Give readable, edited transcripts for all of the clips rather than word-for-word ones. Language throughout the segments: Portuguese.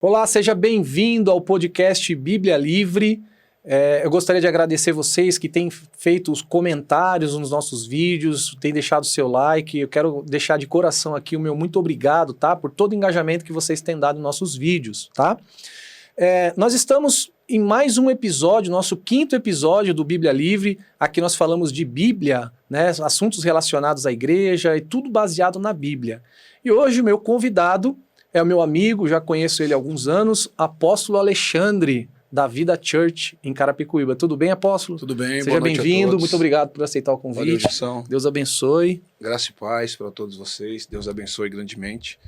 Olá, seja bem-vindo ao podcast Bíblia Livre. Eu gostaria de agradecer vocês que têm feito os comentários nos nossos vídeos, têm deixado o seu like. Eu quero deixar de coração aqui o meu muito obrigado, tá? Por todo o engajamento que vocês têm dado nos nossos vídeos, tá? Nós estamos em mais um episódio, nosso 5º episódio do Bíblia Livre. Aqui nós falamos de Bíblia, né? Assuntos relacionados à igreja e tudo baseado na Bíblia. E hoje o meu convidado é o meu amigo, já conheço ele há alguns anos, Apóstolo Alexandre, da Vida Church, em Carapicuíba. Tudo bem, Apóstolo? Tudo bem, Seja bem-vindo, muito obrigado por aceitar o convite. Valeu, Gilson. Deus abençoe. Graça e paz para todos vocês, Deus abençoe grandemente.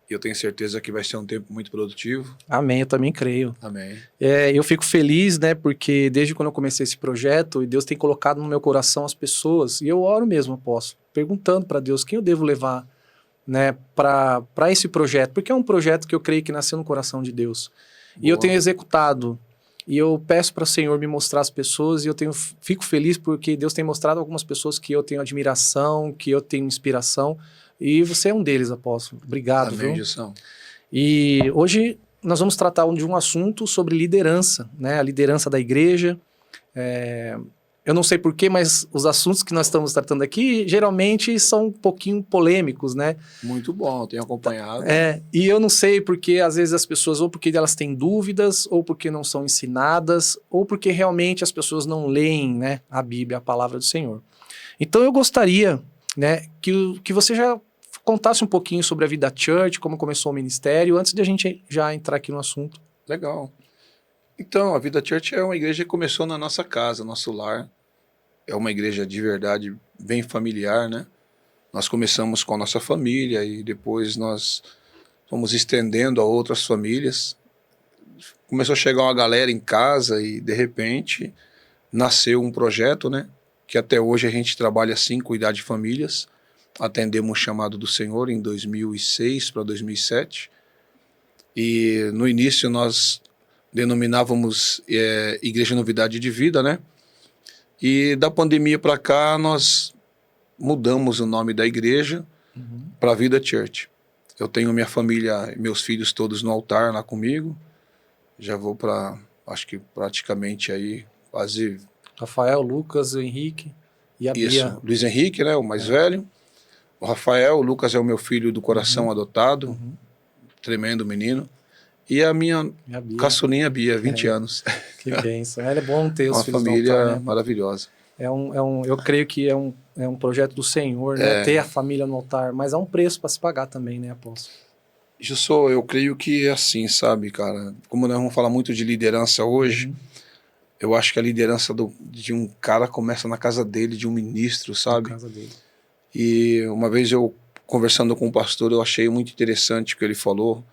E eu tenho certeza que vai ser um tempo muito produtivo. Amém, eu também creio. Amém. Eu fico feliz, né, porque desde quando eu comecei esse projeto, Deus tem colocado no meu coração as pessoas, e eu oro mesmo, Apóstolo, perguntando para Deus quem eu devo levar, né, para esse projeto, porque é um projeto que eu creio que nasceu no coração de Deus. Boa. E eu tenho executado, e eu peço para o Senhor me mostrar as pessoas, e fico feliz porque Deus tem mostrado algumas pessoas que eu tenho admiração, que eu tenho inspiração, e você é um deles, Apóstolo. Obrigado, Amém, viu? Gilson. E hoje nós vamos tratar de um assunto sobre liderança, né, a liderança da igreja. Eu não sei porquê, mas os assuntos que nós estamos tratando aqui geralmente são um pouquinho polêmicos, né? Muito bom, tenho acompanhado. E eu não sei porque às vezes as pessoas, ou porque elas têm dúvidas, ou porque não são ensinadas, ou porque realmente as pessoas não leem, né, a Bíblia, a palavra do Senhor. Então eu gostaria, né, que você já contasse um pouquinho sobre a Vida Church, como começou o ministério, antes de a gente já entrar aqui no assunto. Legal. Então, a Vida Church é uma igreja que começou na nossa casa, nosso lar. É uma igreja de verdade bem familiar, né? Nós começamos com a nossa família e depois nós fomos estendendo a outras famílias. Começou a chegar uma galera em casa e, de repente, nasceu um projeto, né? Que até hoje a gente trabalha assim, cuidar de famílias. Atendemos o chamado do Senhor em 2006 para 2007. E no início nós denominávamos Igreja Novidade de Vida, né? E da pandemia para cá nós mudamos o nome da igreja para Vida Church. Eu tenho minha família, meus filhos todos no altar lá comigo. Já vou para, acho que praticamente aí quase... Rafael, Lucas, o Henrique e a Bia. Isso, Luiz Henrique, né, o mais velho. O Rafael, o Lucas é o meu filho do coração adotado. Tremendo menino. E a minha caçulinha Bia, 20 anos. Que bênção. É bom ter os uma filhos família no altar, né? maravilhosa. Eu creio que é um projeto do Senhor, né? Ter a família no altar, mas há um preço para se pagar também, né, Apóstolo? Eu creio que é assim, sabe, cara? Como nós vamos falar muito de liderança hoje, eu acho que a liderança de um cara começa na casa dele, de um ministro, sabe? Na casa dele. E uma vez eu, conversando com o pastor, eu achei muito interessante o que ele falou.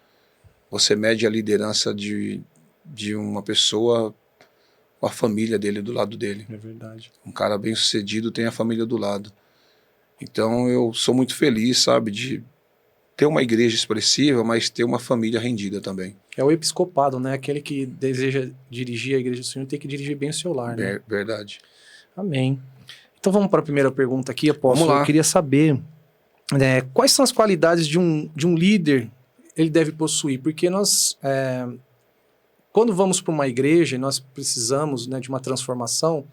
Você mede a liderança de uma pessoa com a família dele do lado dele. É verdade. Um cara bem sucedido tem a família do lado. Então eu sou muito feliz, sabe, de ter uma igreja expressiva, mas ter uma família rendida também. É o episcopado, né? Aquele que deseja dirigir a igreja do Senhor tem que dirigir bem o seu lar, né? Verdade. Amém. Então vamos para a primeira pergunta aqui, Apóstolo. Vamos lá. Eu queria saber quais são as qualidades de um líder ele deve possuir, porque nós, quando vamos para uma igreja e nós precisamos, né, de uma transformação,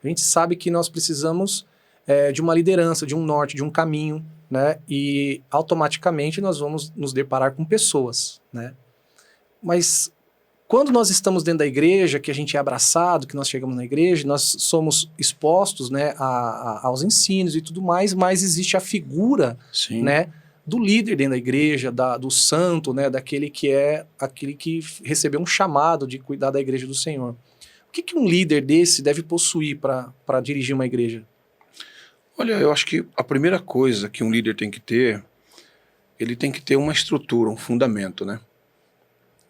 a gente sabe que nós precisamos de uma liderança, de um norte, de um caminho, né, e automaticamente nós vamos nos deparar com pessoas, né, mas quando nós estamos dentro da igreja, que a gente é abraçado, que nós chegamos na igreja, nós somos expostos, né, aos ensinos e tudo mais, mas existe a figura, Sim. né, do líder dentro da igreja, do santo, né, daquele que recebeu um chamado de cuidar da igreja do Senhor. O que um líder desse deve possuir para dirigir uma igreja? Olha, eu acho que a primeira coisa que um líder tem que ter, ele tem que ter uma estrutura, um fundamento, né?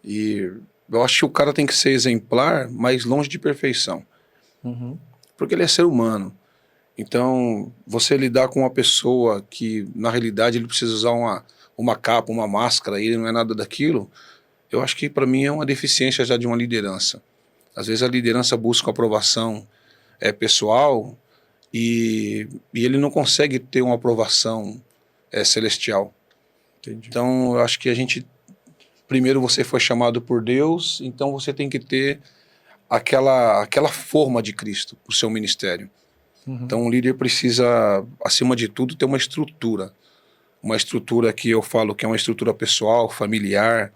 E eu acho que o cara tem que ser exemplar, mas longe de perfeição. Porque ele é ser humano. Então, você lidar com uma pessoa que, na realidade, ele precisa usar uma capa, uma máscara, e ele não é nada daquilo, eu acho que, para mim, é uma deficiência já de uma liderança. Às vezes, a liderança busca aprovação pessoal e ele não consegue ter uma aprovação celestial. Entendi. Então, eu acho que a gente primeiro você foi chamado por Deus, então você tem que ter aquela forma de Cristo, o seu ministério. Então o líder precisa, acima de tudo, ter uma estrutura que eu falo que é uma estrutura pessoal, familiar,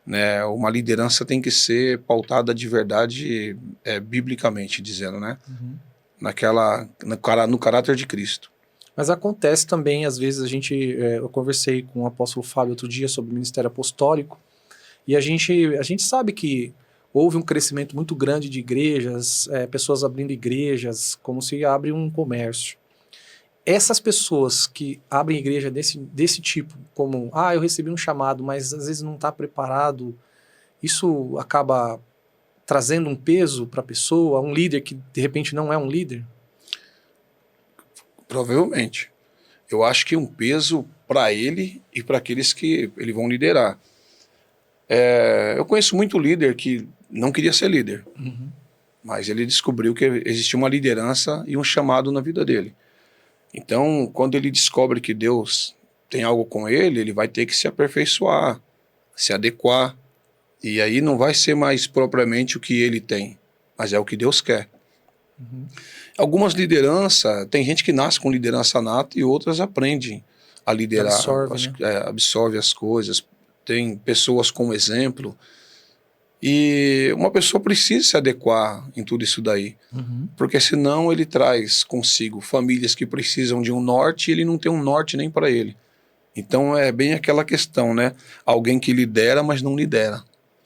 né? Uma liderança tem que ser pautada de verdade, biblicamente dizendo, né? No caráter de Cristo. Mas acontece também, às vezes, eu conversei com o apóstolo Fábio outro dia sobre o ministério apostólico, e a gente sabe que houve um crescimento muito grande de igrejas, pessoas abrindo igrejas, como se abre um comércio. Essas pessoas que abrem igreja desse tipo, como, eu recebi um chamado, mas às vezes não está preparado, isso acaba trazendo um peso para a pessoa, um líder que de repente não é um líder? Provavelmente. Eu acho que um peso para ele e para aqueles que ele vão liderar. Eu conheço muito líder que não queria ser líder, mas ele descobriu que existia uma liderança e um chamado na vida dele. Então, quando ele descobre que Deus tem algo com ele, ele vai ter que se aperfeiçoar, se adequar. E aí não vai ser mais propriamente o que ele tem, mas é o que Deus quer. Algumas lideranças, tem gente que nasce com liderança nata e outras aprendem a liderar, absorve as coisas. Tem pessoas como exemplo. E uma pessoa precisa se adequar em tudo isso daí. Porque senão ele traz consigo famílias que precisam de um norte e ele não tem um norte nem para ele. Então é bem aquela questão, né? Alguém que lidera, mas não lidera.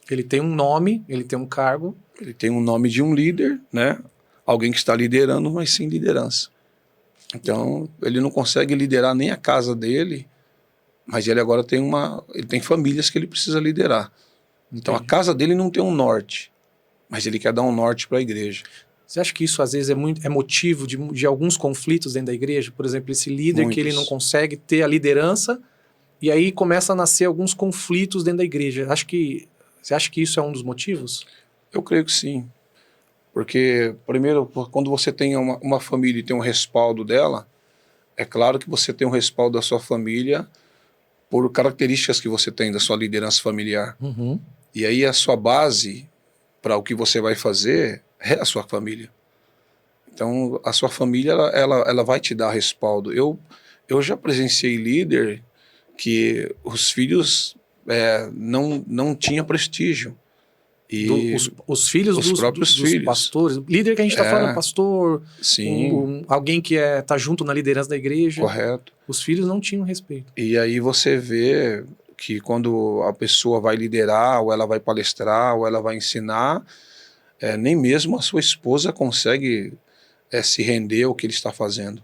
Ele tem um nome, ele tem um cargo. Ele tem um nome de um líder, né? Alguém que está liderando, mas sem liderança. Então ele não consegue liderar nem a casa dele, mas ele agora ele tem famílias que ele precisa liderar. Então a casa dele não tem um norte, mas ele quer dar um norte para a igreja. Você acha que isso às vezes é motivo de alguns conflitos dentro da igreja? Por exemplo, esse líder que ele não consegue ter a liderança e aí começa a nascer alguns conflitos dentro da igreja. Você acha que isso é um dos motivos? Eu creio que sim. Porque, primeiro, quando você tem uma família e tem um respaldo dela, é claro que você tem um respaldo da sua família por características que você tem da sua liderança familiar. E aí a sua base para o que você vai fazer é a sua família. Então, a sua família, ela vai te dar respaldo. Eu já presenciei líder que os filhos não tinham prestígio. E os filhos dos próprios filhos. Pastores. Líder que a gente está falando, pastor, sim. Alguém que está junto na liderança da igreja. Correto. Os filhos não tinham respeito. E aí você vê que quando a pessoa vai liderar, ou ela vai palestrar, ou ela vai ensinar, nem mesmo a sua esposa consegue se render ao que ele está fazendo.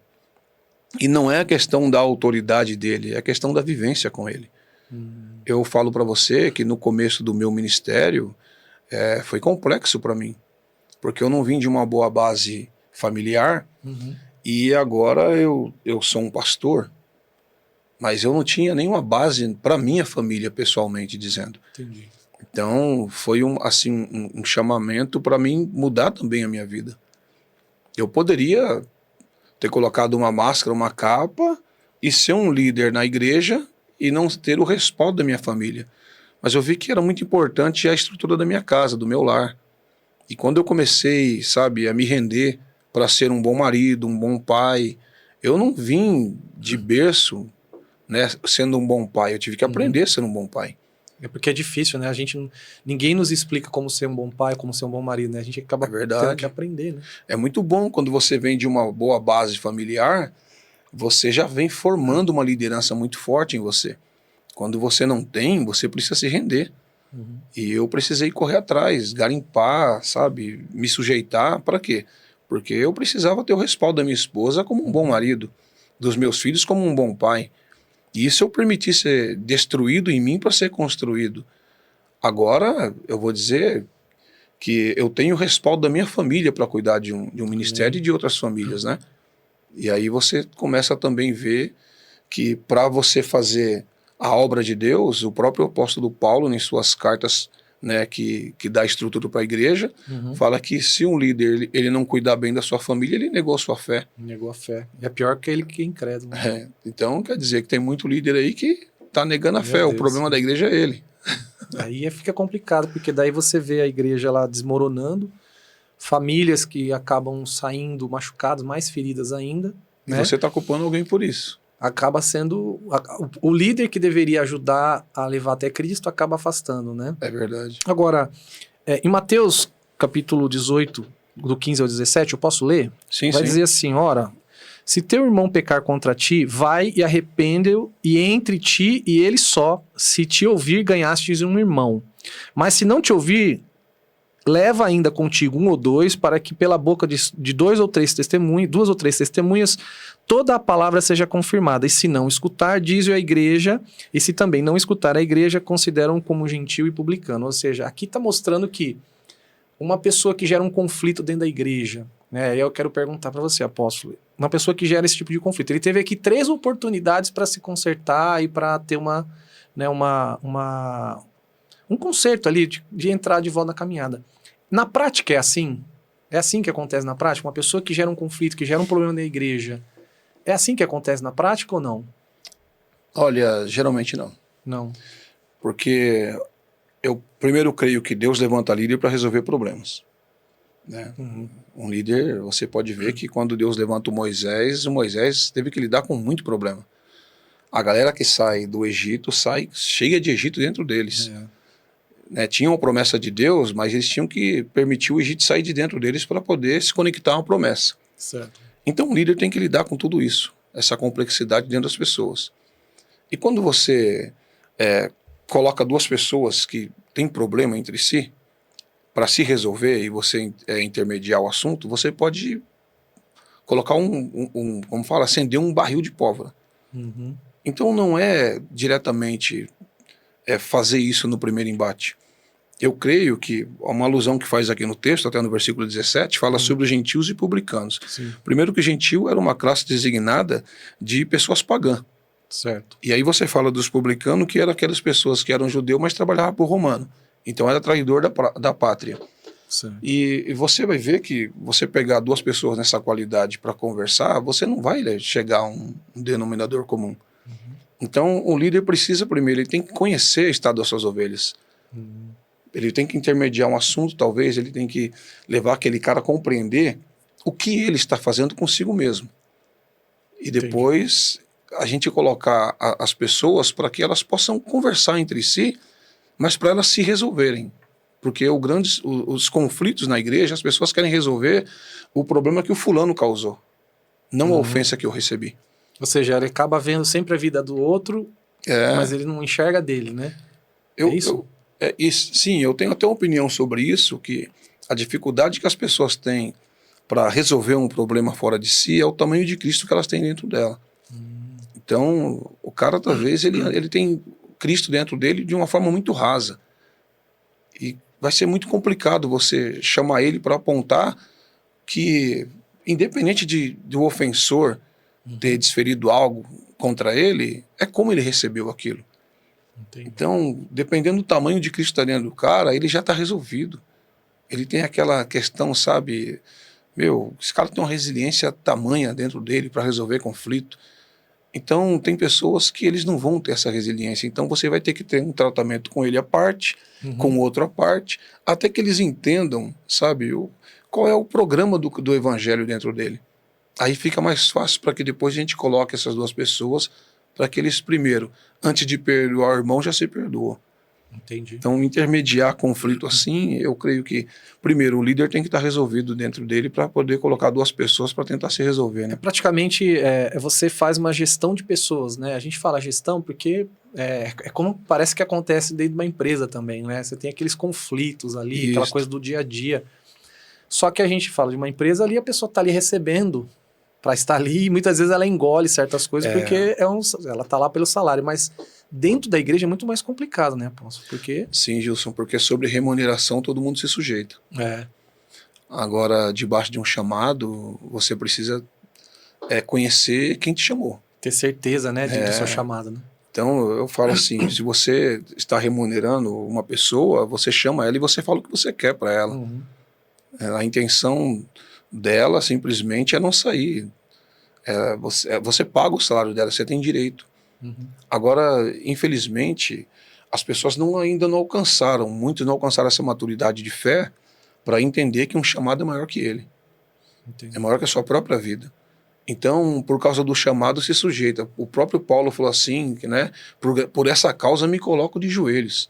E não é a questão da autoridade dele, é a questão da vivência com ele. Eu falo para você que no começo do meu ministério foi complexo para mim, porque eu não vim de uma boa base familiar, e agora eu sou um pastor, mas eu não tinha nenhuma base para minha família, pessoalmente dizendo. Entendi. Então foi um chamamento para mim mudar também a minha vida. Eu poderia ter colocado uma máscara, uma capa e ser um líder na igreja e não ter o respaldo da minha família. Mas eu vi que era muito importante a estrutura da minha casa, do meu lar. E quando eu comecei, a me render para ser um bom marido, um bom pai, eu não vim de berço, né, sendo um bom pai. Eu tive que aprender a ser um bom pai. É porque é difícil, né? Ninguém nos explica como ser um bom pai, como ser um bom marido, né? A gente acaba tendo que aprender, né? É muito bom quando você vem de uma boa base familiar, você já vem formando uma liderança muito forte em você. Quando você não tem, você precisa se render. E eu precisei correr atrás, garimpar, me sujeitar. Para quê? Porque eu precisava ter o respaldo da minha esposa como um bom marido, dos meus filhos como um bom pai. E isso eu permiti ser destruído em mim para ser construído. Agora, eu vou dizer que eu tenho o respaldo da minha família para cuidar de um ministério e de outras famílias, né? E aí você começa a também ver que para você fazer a obra de Deus, o próprio apóstolo Paulo, em suas cartas, né, que dá estrutura para a igreja, fala que se um líder ele não cuidar bem da sua família, ele negou a sua fé. Negou a fé. É pior que ele que é incrédulo. Então, quer dizer que tem muito líder aí que está negando a fé. Deus, o problema da igreja é ele. Aí fica complicado, porque daí você vê a igreja lá desmoronando, famílias que acabam saindo machucadas, mais feridas ainda, E né? você está culpando alguém por isso. Acaba sendo... O líder que deveria ajudar a levar até Cristo acaba afastando, né? É verdade. Agora, em Mateus capítulo 18, do 15 ao 17, eu posso ler? Sim, Vai sim. dizer assim, ora... Se teu irmão pecar contra ti, vai e arrepende-o, e entre ti e ele só, se te ouvir, ganhastes um irmão. Mas se não te ouvir, leva ainda contigo um ou dois, para que pela boca de duas ou três testemunhas, toda a palavra seja confirmada. E se não escutar, diz-o à igreja, e se também não escutar a igreja, consideram como gentil e publicano. Ou seja, aqui está mostrando que uma pessoa que gera um conflito dentro da igreja, né? Eu quero perguntar para você, apóstolo, uma pessoa que gera esse tipo de conflito. Ele teve aqui 3 oportunidades para se consertar e para ter um conserto ali, de entrar de volta na caminhada. Na prática é assim? É assim que acontece na prática? Uma pessoa que gera um conflito, que gera um problema na igreja, é assim que acontece na prática ou não? Olha, geralmente não. Não. Porque eu primeiro creio que Deus levanta líder para resolver problemas. Né? Uhum. Um líder, você pode ver que quando Deus levanta o Moisés teve que lidar com muito problema. A galera que sai do Egito sai cheia de Egito dentro deles. Né? Tinham a promessa de Deus, mas eles tinham que permitir o Egito sair de dentro deles para poder se conectar a uma promessa. Certo. Então o líder tem que lidar com tudo isso, essa complexidade dentro das pessoas. E quando você coloca duas pessoas que têm problema entre si, para se resolver e você intermediar o assunto, você pode colocar como fala, acender um barril de pólvora. Uhum. Então não é diretamente fazer isso no primeiro embate. Eu creio que uma alusão que faz aqui no texto, até no versículo 17, fala sobre os gentios e publicanos. Sim. Primeiro que gentil era uma classe designada de pessoas pagãs. Certo. E aí você fala dos publicanos, que eram aquelas pessoas que eram judeu, mas trabalhavam por romano. Então era traidor da pátria. Certo. E você vai ver que você pegar duas pessoas nessa qualidade para conversar, você não vai chegar a um denominador comum. Então o líder precisa primeiro, ele tem que conhecer o estado das suas ovelhas. Ele tem que intermediar um assunto, talvez, ele tem que levar aquele cara a compreender o que ele está fazendo consigo mesmo. E depois a gente colocar as pessoas para que elas possam conversar entre si, mas para elas se resolverem. Porque os conflitos na igreja, as pessoas querem resolver o problema que o fulano causou, não a ofensa que eu recebi. Ou seja, ele acaba vendo sempre a vida do outro, mas ele não enxerga dele, né? É isso? Sim, eu tenho até uma opinião sobre isso, que a dificuldade que as pessoas têm para resolver um problema fora de si é o tamanho de Cristo que elas têm dentro dela. Então, o cara, talvez, ele tem Cristo dentro dele de uma forma muito rasa. E vai ser muito complicado você chamar ele para apontar que, independente do ofensor ter desferido algo contra ele, é como ele recebeu aquilo. Entendi. Então, dependendo do tamanho de Cristo dentro do cara, ele já está resolvido. Ele tem aquela questão, sabe? Esse cara tem uma resiliência tamanha dentro dele para resolver conflito. Então, tem pessoas que eles não vão ter essa resiliência. Então, você vai ter que ter um tratamento com ele à parte, com outro à parte, até que eles entendam, sabe, qual é o programa do evangelho dentro dele. Aí fica mais fácil para que depois a gente coloque essas duas pessoas para que eles, primeiro, antes de perdoar o irmão, já se perdoam. Entendi. Então, intermediar conflito assim, eu creio que, primeiro, o líder tem que estar resolvido dentro dele para poder colocar duas pessoas para tentar se resolver, né? Praticamente, você faz uma gestão de pessoas, né? A gente fala gestão porque é como parece que acontece dentro de uma empresa também, né? Você tem aqueles conflitos ali, aquela coisa do dia a dia. Só que a gente fala de uma empresa ali, a pessoa está ali recebendo para estar ali e muitas vezes ela engole certas coisas porque ela está lá pelo salário, mas dentro da igreja é muito mais complicado, né, Afonso? Porque... Sim, Gilson, porque sobre remuneração todo mundo se sujeita. Agora, debaixo de um chamado, você precisa conhecer quem te chamou. Ter certeza, né, do seu chamado, né? Então, eu falo assim, se você está remunerando uma pessoa, você chama ela e você fala o que você quer para ela. A intenção dela simplesmente é não sair. Você paga o salário dela, você tem direito. Agora, infelizmente, as pessoas ainda não alcançaram, muitos não alcançaram essa maturidade de fé para entender que um chamado é maior que ele. Entendi. É maior que a sua própria vida. Então, por causa do chamado, se sujeita. O próprio Paulo falou assim, que, né, por essa causa me coloco de joelhos.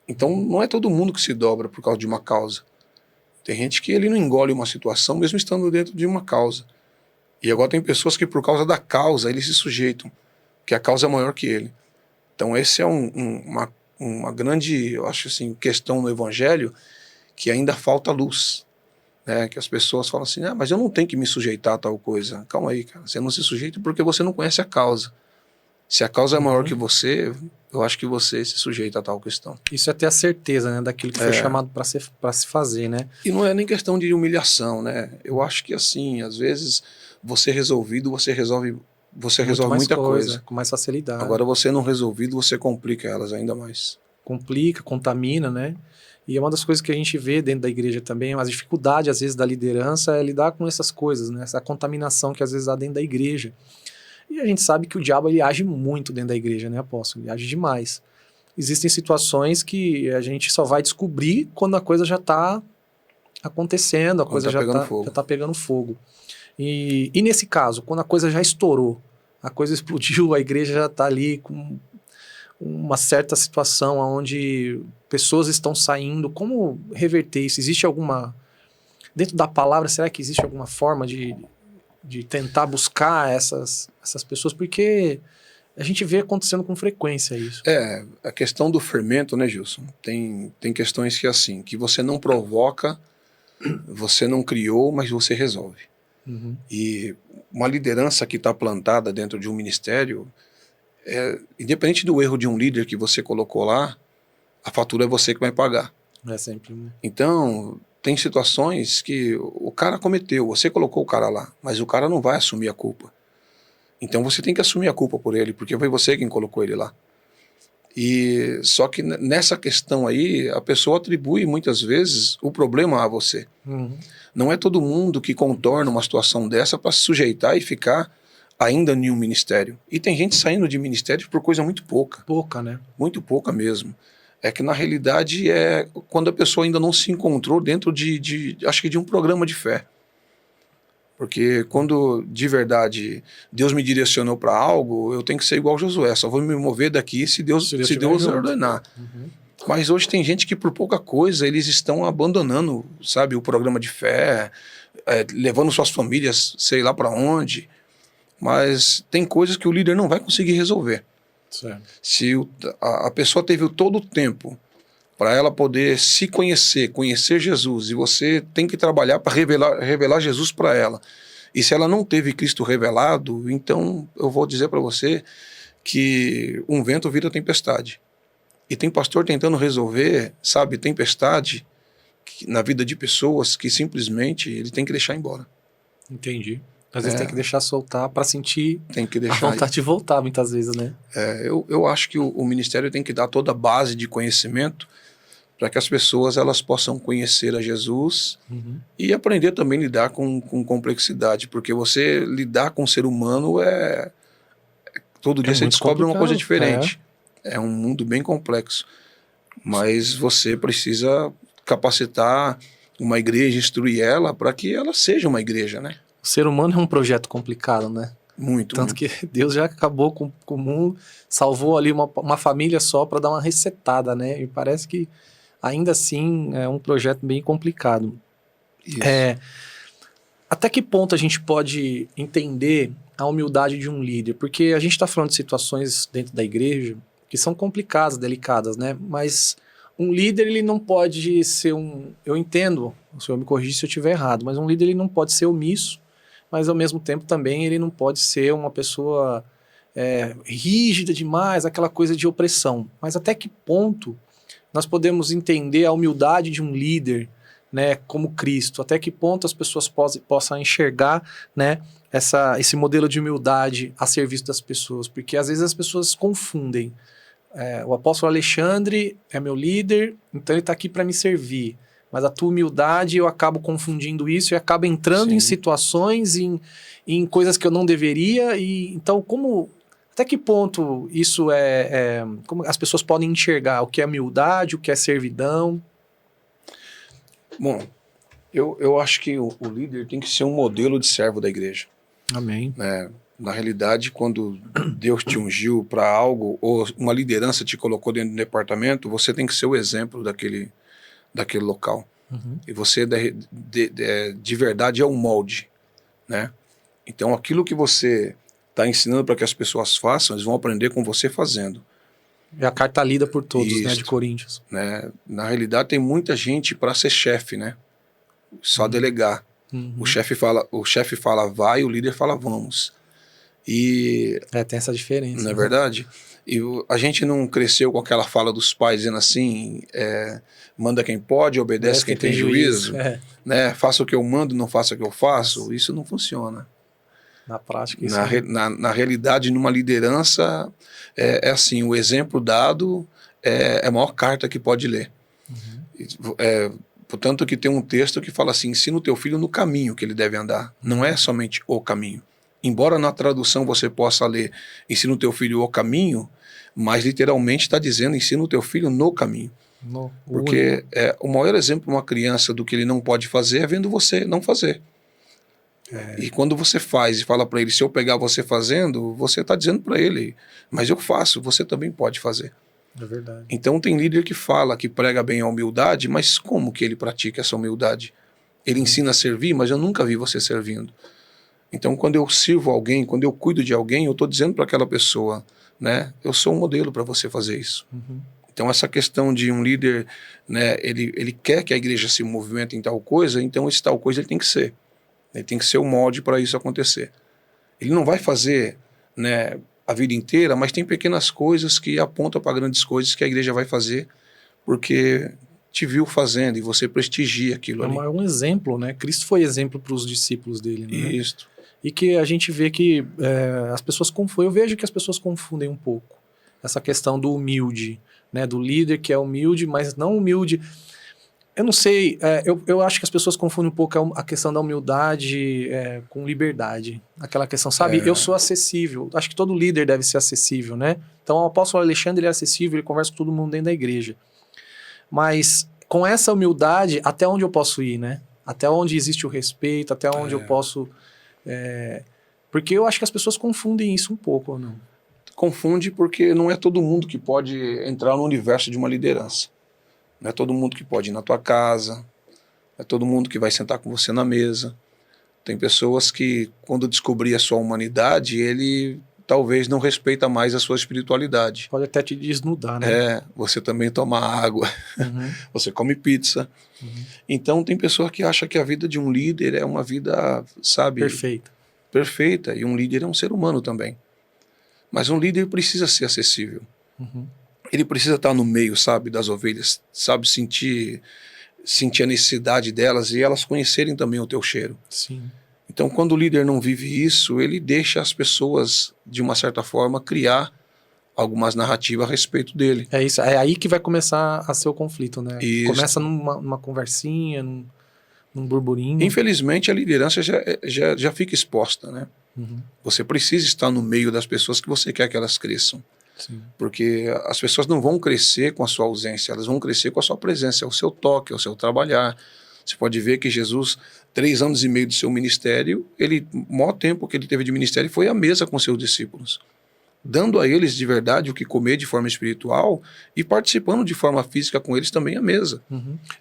Então, não é todo mundo que se dobra por causa de uma causa. Tem gente que ele não engole uma situação mesmo estando dentro de uma causa. E agora tem pessoas que por causa da causa eles se sujeitam, que a causa é maior que ele. Então, esse é uma grande, eu acho assim, questão no evangelho, que ainda falta luz. Né, que as pessoas falam assim, mas eu não tenho que me sujeitar a tal coisa. Calma aí, cara, você não se sujeita porque você não conhece a causa. Se a causa é maior que você, eu acho que você se sujeita a tal questão. Isso é ter a certeza, né, daquilo que foi chamado para se fazer, né? E não é nem questão de humilhação, né? Eu acho que assim, às vezes, você resolvido, você resolve muita coisa. Com mais facilidade. Agora, você não resolvido, você complica elas ainda mais. Complica, contamina, né? E é uma das coisas que a gente vê dentro da igreja também, as dificuldades, às vezes, da liderança é lidar com essas coisas, né? Essa contaminação que às vezes há dentro da igreja. E a gente sabe que o diabo, ele age muito dentro da igreja, né, apóstolo? Ele age demais. Existem situações que a gente só vai descobrir quando a coisa já está acontecendo, a coisa já está pegando fogo. E nesse caso, quando a coisa já estourou, a coisa explodiu, a igreja já está ali com uma certa situação onde pessoas estão saindo, como reverter isso? Existe alguma... Dentro da palavra, será que existe alguma forma de tentar buscar essas pessoas? Porque a gente vê acontecendo com frequência isso. A questão do fermento, né, Gilson? Tem questões que assim, que você não provoca, você não criou, mas você resolve. Uhum. E uma liderança que está plantada dentro de um ministério, independente do erro de um líder que você colocou lá, a fatura é você que vai pagar. É sempre, né? Então, tem situações que o cara cometeu, você colocou o cara lá, mas o cara não vai assumir a culpa. Então você tem que assumir a culpa por ele, porque foi você quem colocou ele lá. E só que nessa questão aí, a pessoa atribui muitas vezes o problema a você. Uhum. Não é todo mundo que contorna uma situação dessa para se sujeitar e ficar ainda em um ministério. E tem gente saindo de ministério por coisa muito pouca. Pouca, né? Muito pouca mesmo. É que na realidade é quando a pessoa ainda não se encontrou dentro acho que de um programa de fé. Porque quando de verdade Deus me direcionou para algo, eu tenho que ser igual Josué, só vou me mover daqui se Deus ordenar. Uhum. Mas hoje tem gente que por pouca coisa eles estão abandonando, sabe, o programa de fé, levando suas famílias sei lá para onde. Mas tem coisas que o líder não vai conseguir resolver. Certo. Se a pessoa teve todo o tempo para ela poder se conhecer Jesus, e você tem que trabalhar para revelar Jesus para ela. E se ela não teve Cristo revelado, então eu vou dizer para você que um vento vira tempestade. E tem pastor tentando resolver, sabe, tempestade na vida de pessoas que simplesmente ele tem que deixar embora. Entendi. Às vezes tem que deixar soltar para sentir a vontade de voltar, muitas vezes, né? Eu acho que o ministério tem que dar toda a base de conhecimento para que as pessoas elas possam conhecer a Jesus e aprender também a lidar com complexidade, porque você lidar com o ser humano todo dia você descobre uma coisa diferente. É um mundo bem complexo, mas você precisa capacitar uma igreja, instruir ela para que ela seja uma igreja, né? O ser humano é um projeto complicado, né? Muito. Tanto que Deus já acabou com o mundo, salvou ali uma família só para dar uma resetada, né? E parece que ainda assim é um projeto bem complicado. Isso. Até que ponto a gente pode entender a humildade de um líder? Porque a gente está falando de situações dentro da igreja que são complicadas, delicadas, né? Mas um líder, ele não pode ser eu entendo, o senhor me corrige se eu estiver errado, mas um líder, ele não pode ser omisso, mas ao mesmo tempo também ele não pode ser uma pessoa rígida demais, aquela coisa de opressão. Mas até que ponto nós podemos entender a humildade de um líder, né, como Cristo? Até que ponto as pessoas possam enxergar, né, esse modelo de humildade a serviço das pessoas? Porque às vezes as pessoas confundem. O apóstolo Alexandre é meu líder, então ele está aqui para me servir. Mas a tua humildade, eu acabo confundindo isso e acabo entrando em situações, em coisas que eu não deveria. E então, como Até que ponto isso como as pessoas podem enxergar o que é humildade, o que é servidão? Bom, eu acho que o líder tem que ser um modelo de servo da igreja. Amém. Né? Na realidade, quando Deus te ungiu para algo, ou uma liderança te colocou dentro do departamento, você tem que ser o exemplo daquele local. Uhum. E você, de verdade, é um molde. Né? Então, aquilo que você está ensinando para que as pessoas façam, eles vão aprender com você fazendo. É a carta lida por todos, né, de Isso, Coríntios. né? Na realidade, tem muita gente para ser chefe, né? Só delegar. Uhum. O chefe fala vai, o líder fala vamos. E tem essa diferença. não é verdade? E a gente não cresceu com aquela fala dos pais dizendo assim, manda quem pode, obedece quem tem juízo. Né? Faça o que eu mando, não faça o que eu faço. Nossa. Isso não funciona. Na prática, isso na realidade, numa liderança, é assim, o exemplo dado é a maior carta que pode ler. Uhum. Portanto, que tem um texto que fala assim, ensina o teu filho no caminho que ele deve andar. Não é somente o caminho. Embora na tradução você possa ler ensina o teu filho o caminho, mas literalmente está dizendo ensina o teu filho no caminho. Porque o maior exemplo de uma criança do que ele não pode fazer é vendo você não fazer. E quando você faz e fala para ele, se eu pegar você fazendo, você está dizendo para ele, mas eu faço, você também pode fazer. É verdade. Então tem líder que fala, que prega bem a humildade, mas como que ele pratica essa humildade? Ele ensina a servir, mas eu nunca vi você servindo. Então quando eu sirvo alguém, quando eu cuido de alguém, eu estou dizendo para aquela pessoa, né, eu sou um modelo para você fazer isso. Uhum. Então essa questão de um líder, né, ele quer que a igreja se movimente em tal coisa, então esse tal coisa ele tem que ser. Ele tem que ser o molde para isso acontecer. Ele não vai fazer, né, a vida inteira, mas tem pequenas coisas que apontam para grandes coisas que a igreja vai fazer, porque te viu fazendo e você prestigia aquilo ali. É um exemplo, né? Cristo foi exemplo para os discípulos dele, né? Isso. E que a gente vê que as pessoas confundem, eu vejo que as pessoas confundem um pouco essa questão do humilde, né? Do líder que é humilde, mas não humilde. Eu não sei, eu acho que as pessoas confundem um pouco a questão da humildade com liberdade. Aquela questão, sabe? Eu sou acessível. Acho que todo líder deve ser acessível, né? Então o apóstolo Alexandre ele é acessível, ele conversa com todo mundo dentro da igreja. Mas com essa humildade, até onde eu posso ir, né? Até onde existe o respeito, até onde eu posso... Porque eu acho que as pessoas confundem isso um pouco, ou não? Confunde porque não é todo mundo que pode entrar no universo de uma liderança. Não é todo mundo que pode ir na tua casa, não é todo mundo que vai sentar com você na mesa. Tem pessoas que, quando descobrir a sua humanidade, ele talvez não respeita mais a sua espiritualidade. Pode até te desnudar, né? Você também toma água, você come pizza. Então tem pessoa que acha que a vida de um líder é uma vida, sabe... Perfeita. E um líder é um ser humano também. Mas um líder precisa ser acessível. Ele precisa estar no meio, sabe, das ovelhas, sabe, sentir a necessidade delas e elas conhecerem também o teu cheiro. Sim. Então, quando o líder não vive isso, ele deixa as pessoas, de uma certa forma, criar algumas narrativas a respeito dele. É isso, é aí que vai começar a ser o conflito, né? Isso. Começa numa conversinha, num burburinho. Infelizmente, a liderança já fica exposta, né? Você precisa estar no meio das pessoas que você quer que elas cresçam. Sim. Porque as pessoas não vão crescer com a sua ausência, elas vão crescer com a sua presença, é o seu toque, é o seu trabalhar. Você pode ver que Jesus, 3 anos e meio do seu ministério, o maior tempo que ele teve de ministério foi à mesa com seus discípulos, dando a eles de verdade o que comer de forma espiritual e participando de forma física com eles também à mesa.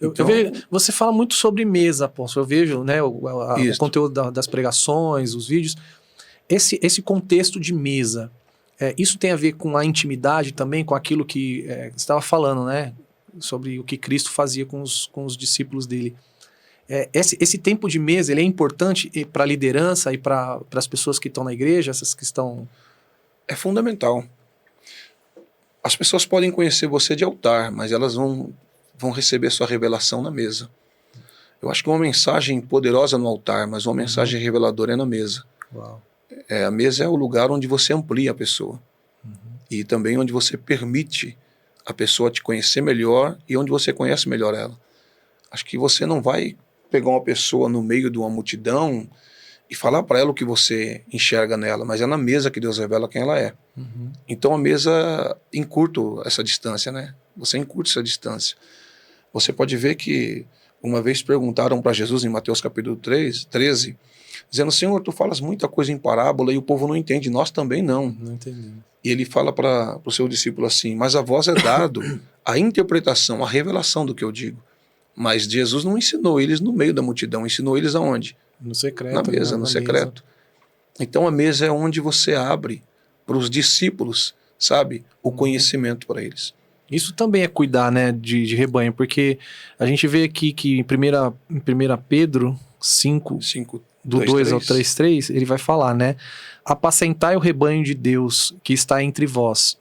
Eu vejo, você fala muito sobre mesa, apóstolo. Eu vejo, né, o conteúdo das pregações, os vídeos. Esse contexto de mesa, isso tem a ver com a intimidade também, com aquilo que você estava falando, né? Sobre o que Cristo fazia com os discípulos dele. Esse tempo de mesa, ele é importante para a liderança e para as pessoas que estão na igreja, essas que estão... É fundamental. As pessoas podem conhecer você de altar, mas elas vão receber sua revelação na mesa. Eu acho que uma mensagem poderosa no altar, mas uma mensagem reveladora é na mesa. Uau. A mesa é o lugar onde você amplia a pessoa. E também onde você permite a pessoa te conhecer melhor e onde você conhece melhor ela. Acho que você não vai pegar uma pessoa no meio de uma multidão e falar para ela o que você enxerga nela, mas é na mesa que Deus revela quem ela é. Então a mesa encurta essa distância, né? Você encurta essa distância. Você pode ver que uma vez perguntaram para Jesus em Mateus capítulo 13, dizendo: Senhor, tu falas muita coisa em parábola e o povo não entende, nós também não. Não entendi. E ele fala para o seu discípulo assim: mas a vós é dado a interpretação, a revelação do que eu digo. Mas Jesus não ensinou eles no meio da multidão, ensinou eles aonde? No secreto. Na mesa, no secreto. Então a mesa é onde você abre para os discípulos, sabe, o conhecimento para eles. Isso também é cuidar, né, de rebanho, porque a gente vê aqui que em 1 Pedro 5, 5, do 2 ao 3, ele vai falar, né? Apacentai o rebanho de Deus que está entre vós,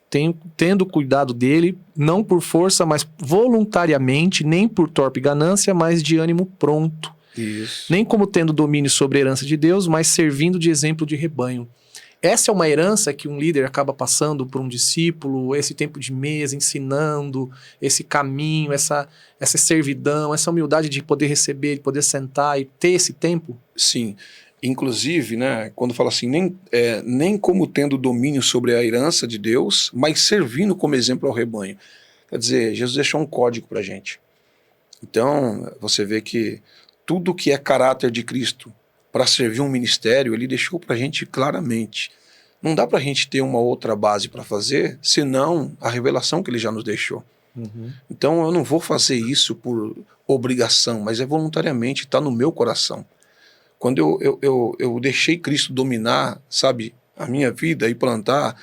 tendo cuidado dele, não por força, mas voluntariamente, nem por torpe ganância, mas de ânimo pronto. Isso. Nem como tendo domínio sobre a herança de Deus, mas servindo de exemplo de rebanho. Essa é uma herança que um líder acaba passando por um discípulo, esse tempo de mesa, ensinando, esse caminho, essa servidão, essa humildade de poder receber, de poder sentar e ter esse tempo? Sim. Inclusive, né, quando fala assim, nem como tendo domínio sobre a herança de Deus, mas servindo como exemplo ao rebanho. Quer dizer, Jesus deixou um código para a gente. Então, você vê que tudo que é caráter de Cristo para servir um ministério, ele deixou para a gente claramente. Não dá para a gente ter uma outra base para fazer, senão a revelação que ele já nos deixou. Então eu não vou fazer isso por obrigação, mas é voluntariamente, está no meu coração. Quando eu deixei Cristo dominar, sabe, a minha vida e plantar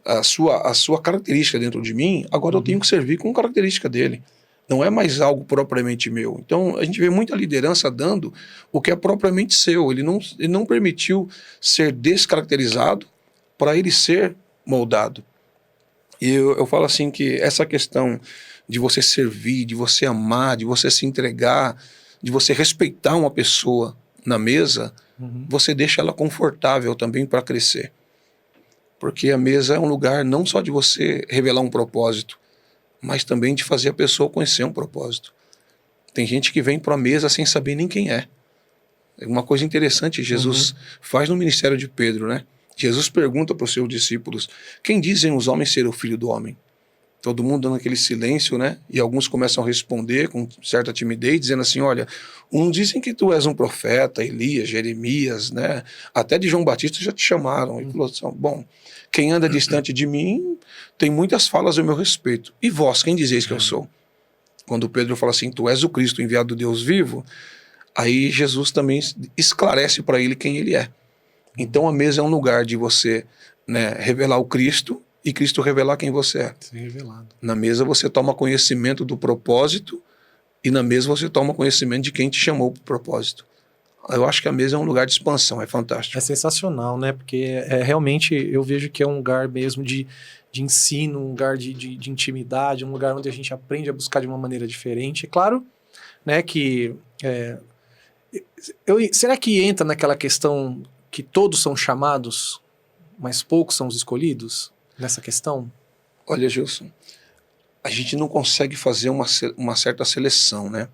a sua característica dentro de mim, agora eu tenho que servir com característica dele. Não é mais algo propriamente meu. Então, a gente vê muita liderança dando o que é propriamente seu. Ele não permitiu ser descaracterizado para ele ser moldado. E eu falo assim que essa questão de você servir, de você amar, de você se entregar, de você respeitar uma pessoa na mesa, você deixa ela confortável também para crescer. Porque a mesa é um lugar não só de você revelar um propósito, mas também de fazer a pessoa conhecer um propósito. Tem gente que vem para a mesa sem saber nem quem é. Uma coisa interessante Jesus faz no ministério de Pedro, né? Jesus pergunta para os seus discípulos: quem dizem os homens ser o filho do homem? Todo mundo dando aquele silêncio, né? E alguns começam a responder com certa timidez, dizendo assim: olha, uns dizem que tu és um profeta, Elias, Jeremias, né? Até de João Batista já te chamaram. E falou assim: bom, quem anda distante de mim tem muitas falas ao meu respeito. E vós, quem dizeis que eu sou? Quando Pedro fala assim: tu és o Cristo, enviado do Deus vivo, aí Jesus também esclarece para ele quem ele é. Então a mesa é um lugar de você, né, revelar o Cristo e Cristo revelar quem você é. Ser revelado. Na mesa você toma conhecimento do propósito e na mesa você toma conhecimento de quem te chamou para o propósito. Eu acho que a mesa é um lugar de expansão, é fantástico. É sensacional, né? Porque realmente eu vejo que é um lugar mesmo de ensino, um lugar de intimidade, um lugar onde a gente aprende a buscar de uma maneira diferente. É claro, né, que... será que entra naquela questão que todos são chamados, mas poucos são os escolhidos? Nessa questão? Olha, Gilson, a gente não consegue fazer uma certa seleção, né?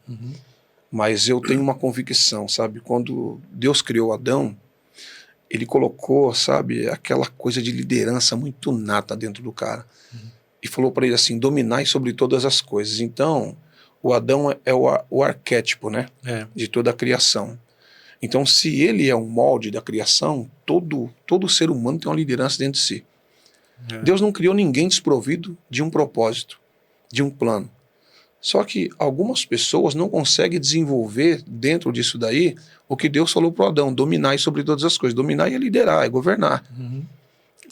Mas eu tenho uma convicção, sabe? Quando Deus criou Adão, ele colocou, sabe, aquela coisa de liderança muito nata dentro do cara. E falou para ele assim: dominai sobre todas as coisas. Então, o Adão é o arquétipo, né? De toda a criação. Então, se ele é um molde da criação, todo ser humano tem uma liderança dentro de si. Deus não criou ninguém desprovido de um propósito, de um plano. Só que algumas pessoas não conseguem desenvolver dentro disso daí o que Deus falou para Adão: dominar sobre todas as coisas. Dominar é liderar, é governar.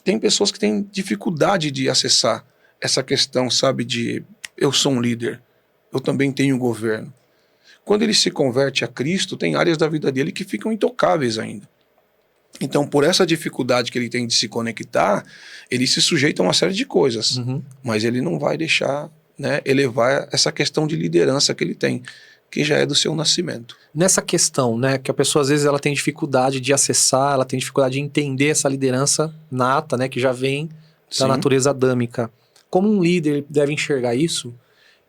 Tem pessoas que têm dificuldade de acessar essa questão, sabe, de eu sou um líder, eu também tenho governo. Quando ele se converte a Cristo, tem áreas da vida dele que ficam intocáveis ainda. Então, por essa dificuldade que ele tem de se conectar, ele se sujeita a uma série de coisas, mas ele não vai deixar, né, elevar essa questão de liderança que ele tem, que já é do seu nascimento. Nessa questão, né, que a pessoa às vezes ela tem dificuldade de acessar, ela tem dificuldade de entender essa liderança nata, né, que já vem da natureza adâmica. Como um líder deve enxergar isso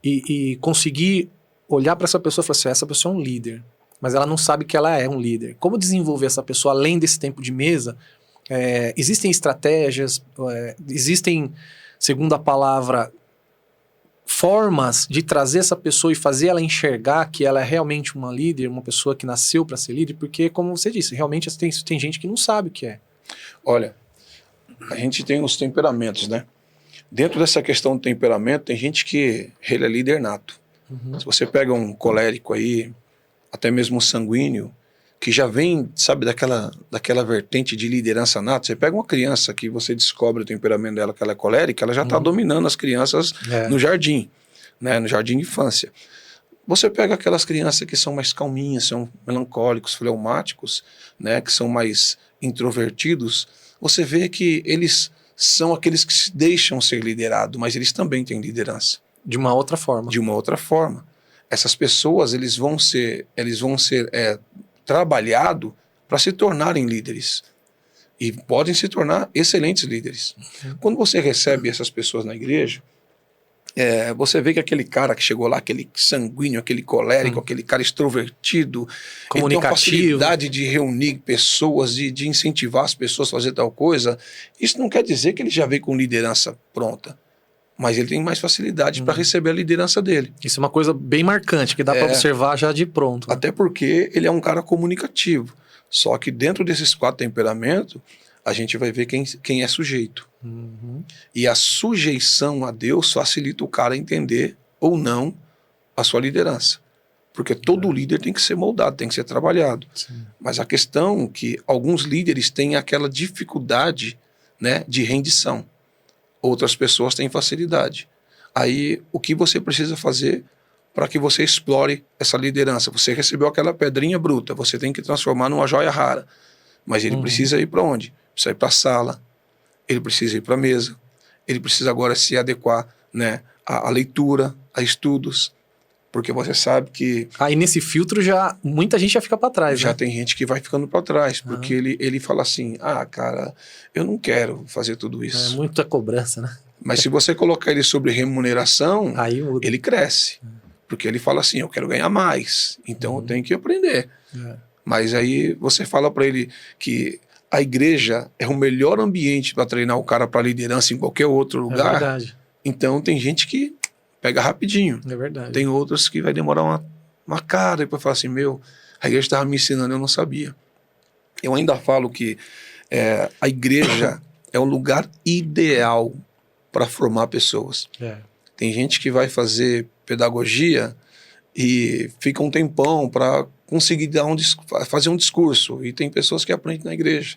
e conseguir olhar para essa pessoa e falar assim: essa pessoa é um líder. mas ela não sabe que ela é um líder. Como desenvolver essa pessoa além desse tempo de mesa? Existem estratégias, existem, segundo a palavra, formas de trazer essa pessoa e fazer ela enxergar que ela é realmente uma líder, uma pessoa que nasceu para ser líder, porque, como você disse, realmente tem gente que não sabe o que é. Olha, a gente tem os temperamentos, né? Dentro dessa questão do temperamento, tem gente que ele é líder nato. Se você pega um colérico aí, até mesmo um sanguíneo, que já vem, sabe, daquela vertente de liderança nata. Você pega uma criança que você descobre o temperamento dela, que ela é colérica, ela já está dominando as crianças no jardim, né, no jardim de infância. Você pega aquelas crianças que são mais calminhas, são melancólicos, fleumáticos, né, que são mais introvertidos, você vê que eles são aqueles que se deixam ser liderados, mas eles também têm liderança. De uma outra forma. De uma outra forma. Essas pessoas, eles vão ser trabalhados para se tornarem líderes. E podem se tornar excelentes líderes. Quando você recebe essas pessoas na igreja, você vê que aquele cara que chegou lá, aquele sanguíneo, aquele colérico, aquele cara extrovertido, comunicativo, ele tem uma facilidade de reunir pessoas, de incentivar as pessoas a fazer tal coisa. Isso não quer dizer que ele já veio com liderança pronta, mas ele tem mais facilidade para receber a liderança dele. Isso é uma coisa bem marcante, que dá para observar já de pronto. Até porque ele é um cara comunicativo. Só que dentro desses 4 temperamentos, a gente vai ver quem é sujeito. E a sujeição a Deus facilita o cara a entender ou não a sua liderança. Porque todo líder tem que ser moldado, tem que ser trabalhado. Sim. Mas a questão é que alguns líderes têm aquela dificuldade, né, de rendição. Outras pessoas têm facilidade. Aí, o que você precisa fazer para que você explore essa liderança? Você recebeu aquela pedrinha bruta, você tem que transformar numa joia rara. Mas ele precisa ir para onde? Precisa ir para a sala, ele precisa ir para a mesa, ele precisa agora se adequar, né, à leitura, a estudos, porque você sabe que... Aí nesse filtro muita gente já fica para trás, já né? tem gente que vai ficando para trás, porque ele fala assim, cara, eu não quero fazer tudo isso. É muita cobrança, né? Mas se você colocar ele sobre remuneração, aí muda. Ele cresce, porque ele fala assim, eu quero ganhar mais, então eu tenho que aprender. Mas aí você fala para ele que a igreja é o melhor ambiente para treinar o cara para liderança em qualquer outro lugar. É verdade. Então tem gente que pega rapidinho. É verdade. Tem outros que vai demorar uma cara e depois fala assim, a igreja estava me ensinando, eu não sabia. Eu ainda falo que a igreja é o lugar ideal para formar pessoas. Tem gente que vai fazer pedagogia e fica um tempão para conseguir fazer um discurso. E tem pessoas que aprendem na igreja.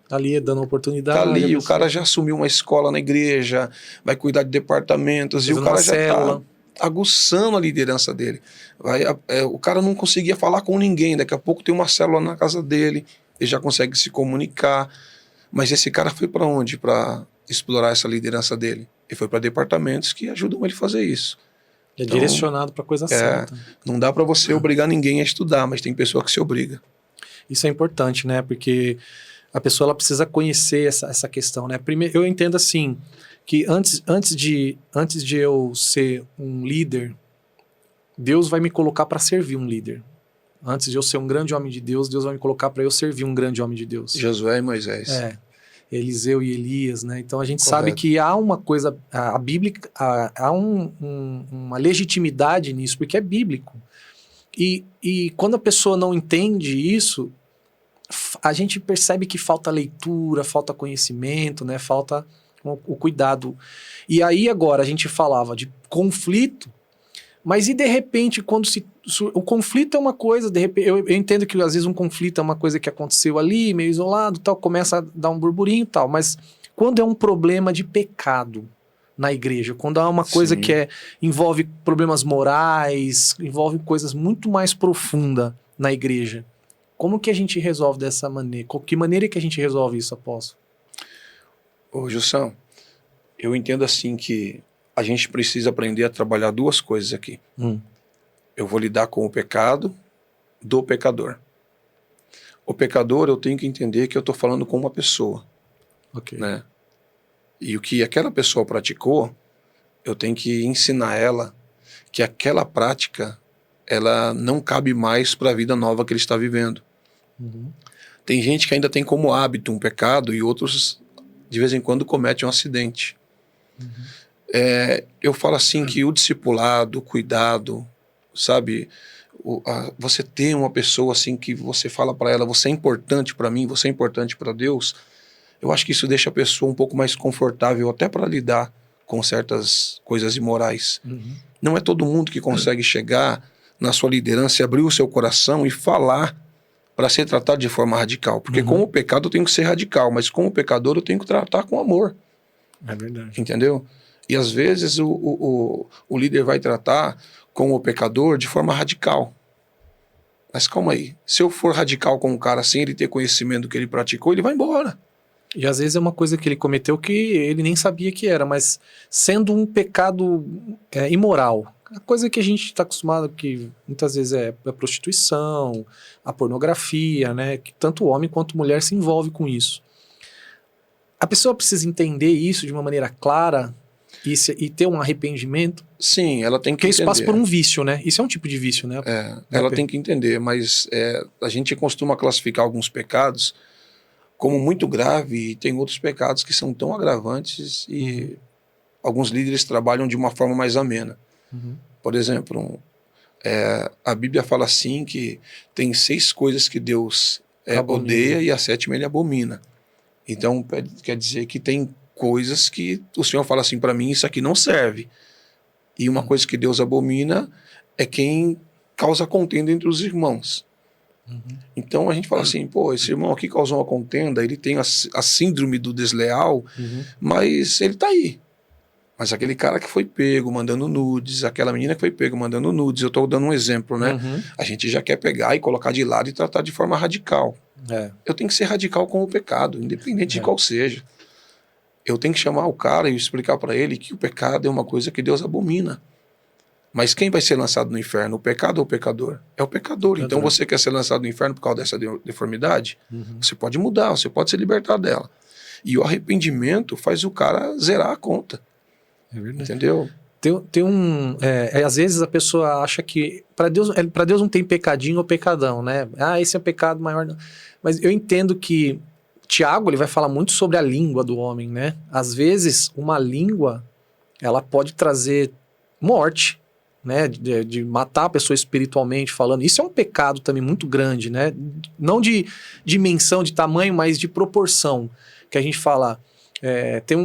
Tá ali dando oportunidade. Tá ali, o cara já assumiu uma escola na igreja, vai cuidar de departamentos, e o cara já está aguçando a liderança dele. O cara não conseguia falar com ninguém, daqui a pouco tem uma célula na casa dele, ele já consegue se comunicar. Mas esse cara foi para onde? Para explorar essa liderança dele. Ele foi para departamentos que ajudam ele a fazer isso. Então, direcionado para a coisa certa. Não dá para você obrigar ninguém a estudar, mas tem pessoa que se obriga. Isso é importante, né? Porque a pessoa ela precisa conhecer essa questão, né? Primeiro, eu entendo assim, que antes de eu ser um líder, Deus vai me colocar para servir um líder. Antes de eu ser um grande homem de Deus, Deus vai me colocar para eu servir um grande homem de Deus. Josué e Moisés. Eliseu e Elias, né? Então a gente sabe que há uma coisa, a Bíblia, há uma legitimidade nisso, porque é bíblico. E quando a pessoa não entende isso, a gente percebe que falta leitura, falta conhecimento, né? Falta o cuidado. E aí agora a gente falava de conflito, mas e de repente quando o conflito é uma coisa, de repente, eu entendo que às vezes um conflito é uma coisa que aconteceu ali, meio isolado, tal, começa a dar um burburinho e tal, mas quando é um problema de pecado na igreja, quando há uma coisa que envolve problemas morais, envolve coisas muito mais profundas na igreja, como que a gente resolve dessa maneira? Que maneira que a gente resolve isso, apóstolo? Ô, Jussão, eu entendo assim que a gente precisa aprender a trabalhar 2 coisas aqui. Eu vou lidar com o pecado do pecador. O pecador, eu tenho que entender que eu estou falando com uma pessoa. Né? E o que aquela pessoa praticou, eu tenho que ensinar ela que aquela prática ela não cabe mais para a vida nova que ele está vivendo. Uhum. Tem gente que ainda tem como hábito um pecado e outros, de vez em quando, cometem um acidente. Eu falo assim que o discipulado, o cuidado, sabe? Você ter uma pessoa assim que você fala para ela, você é importante para mim, você é importante para Deus, eu acho que isso deixa a pessoa um pouco mais confortável até para lidar com certas coisas imorais. Uhum. Não é todo mundo que consegue chegar na sua liderança e abrir o seu coração e falar para ser tratado de forma radical. Porque com o pecado eu tenho que ser radical, mas com o pecador eu tenho que tratar com amor. É verdade. Entendeu? E às vezes o líder vai tratar com o pecador de forma radical. Mas calma aí, se eu for radical com um cara sem ele ter conhecimento do que ele praticou, ele vai embora. E às vezes é uma coisa que ele cometeu que ele nem sabia que era, mas sendo um pecado imoral, a coisa que a gente está acostumado, que muitas vezes é a prostituição, a pornografia, né? Que tanto homem quanto mulher se envolve com isso. A pessoa precisa entender isso de uma maneira clara e ter um arrependimento. Sim, ela tem que Porque isso entender. passa por um vício, né? Isso é um tipo de vício, né? Ela tem que entender, mas a gente costuma classificar alguns pecados como muito grave e tem outros pecados que são tão agravantes e alguns líderes trabalham de uma forma mais amena. Por exemplo, a Bíblia fala assim que tem 6 coisas que Deus odeia e a 7ª ele abomina. Então quer dizer que tem coisas que o Senhor fala assim para mim, isso aqui não serve. E uma coisa que Deus abomina é quem causa contenda entre os irmãos. Então a gente fala assim, pô, esse irmão aqui causou uma contenda, ele tem a síndrome do desleal, mas ele tá aí. Mas aquele cara que foi pego mandando nudes, aquela menina que foi pego mandando nudes, eu tô dando um exemplo, né? A gente já quer pegar e colocar de lado e tratar de forma radical. Eu tenho que ser radical com o pecado, independente de qual seja. Eu tenho que chamar o cara e explicar para ele que o pecado é uma coisa que Deus abomina. Mas quem vai ser lançado no inferno, o pecado ou o pecador? É o pecador. Então você quer ser lançado no inferno por causa dessa deformidade? Você pode mudar, você pode se libertar dela. E o arrependimento faz o cara zerar a conta. É verdade. Entendeu? Às vezes a pessoa acha que para Deus não tem pecadinho ou pecadão, né? Ah, esse é o pecado maior. Não. Mas eu entendo que Tiago ele vai falar muito sobre a língua do homem, né? Às vezes uma língua ela pode trazer morte, né? De matar a pessoa espiritualmente falando. Isso é um pecado também muito grande, né? Não de dimensão, de tamanho, mas de proporção. Que a gente fala. Tem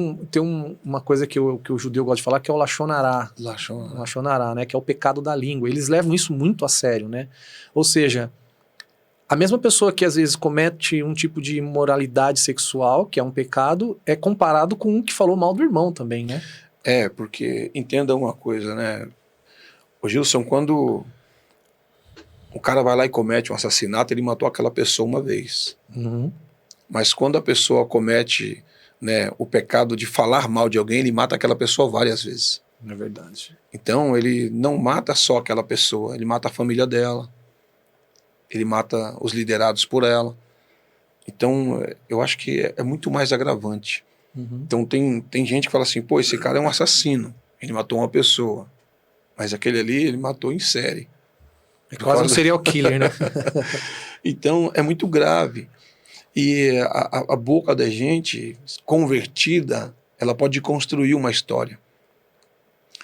uma coisa que o judeu gosta de falar que é o lachonará. Lachonará, né? Que é o pecado da língua. Eles levam isso muito a sério, né? Ou seja, a mesma pessoa que às vezes comete um tipo de imoralidade sexual, que é um pecado, é comparado com um que falou mal do irmão também, né? Porque entenda uma coisa, né? O Gilson, quando o cara vai lá e comete um assassinato, ele matou aquela pessoa uma vez. Mas quando a pessoa comete, né, o pecado de falar mal de alguém, ele mata aquela pessoa várias vezes. É verdade. Então ele não mata só aquela pessoa, ele mata a família dela, ele mata os liderados por ela. Então eu acho que é muito mais agravante. Então tem gente que fala assim, pô, esse cara é um assassino, ele matou uma pessoa. Mas aquele ali, ele matou em série. É quase um serial killer, né? Então, é muito grave. E a boca da gente, convertida, ela pode construir uma história.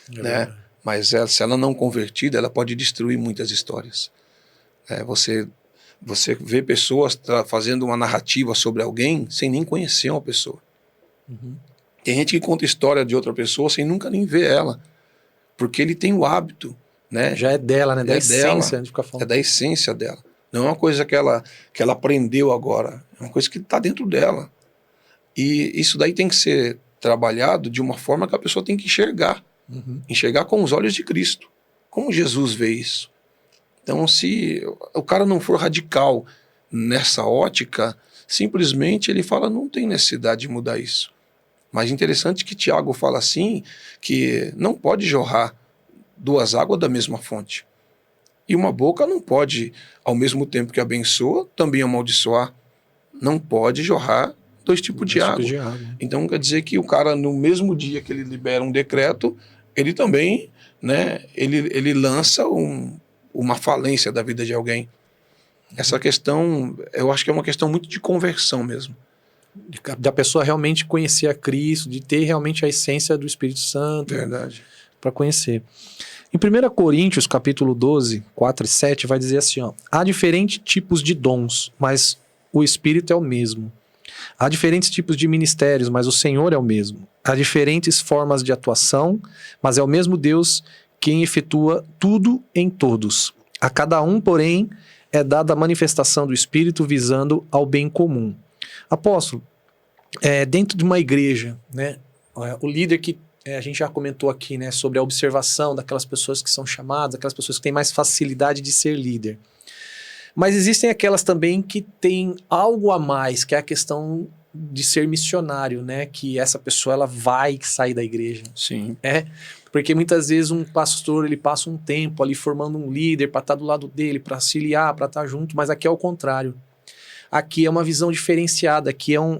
Né? Mas se ela não convertida, ela pode destruir muitas histórias. Você vê pessoas fazendo uma narrativa sobre alguém sem nem conhecer uma pessoa. Tem gente que conta história de outra pessoa sem nunca nem ver ela. Porque ele tem o hábito, né? Já é dela, né? Da essência de ficar falando. É da essência dela. Não é uma coisa que ela aprendeu agora. É uma coisa que está dentro dela. E isso daí tem que ser trabalhado de uma forma que a pessoa tem que enxergar. Enxergar com os olhos de Cristo. Como Jesus vê isso? Então, se o cara não for radical nessa ótica, simplesmente ele fala, não tem necessidade de mudar isso. Mas interessante que Tiago fala assim, que não pode jorrar 2 águas da mesma fonte. E uma boca não pode, ao mesmo tempo que abençoa, também amaldiçoar. Não pode jorrar 2 tipos de água. Então quer dizer que o cara, no mesmo dia que ele libera um decreto, ele também, né, ele lança uma falência da vida de alguém. Essa questão, eu acho que é uma questão muito de conversão mesmo. Da pessoa realmente conhecer a Cristo, de ter realmente a essência do Espírito Santo. Verdade. Para conhecer. Em 1 Coríntios, capítulo 12, 4 e 7, vai dizer assim, ó, há diferentes tipos de dons, mas o Espírito é o mesmo. Há diferentes tipos de ministérios, mas o Senhor é o mesmo. Há diferentes formas de atuação, mas é o mesmo Deus quem efetua tudo em todos. A cada um, porém, é dada a manifestação do Espírito visando ao bem comum. Apóstolo, dentro de uma igreja, né, o líder que a gente já comentou aqui, né, sobre a observação daquelas pessoas que são chamadas, aquelas pessoas que têm mais facilidade de ser líder. Mas existem aquelas também que têm algo a mais, que é a questão de ser missionário, né? Que essa pessoa ela vai sair da igreja. Sim. Porque muitas vezes um pastor ele passa um tempo ali formando um líder para estar do lado dele, para auxiliar, para estar junto, mas aqui é o contrário. Aqui é uma visão diferenciada, aqui é um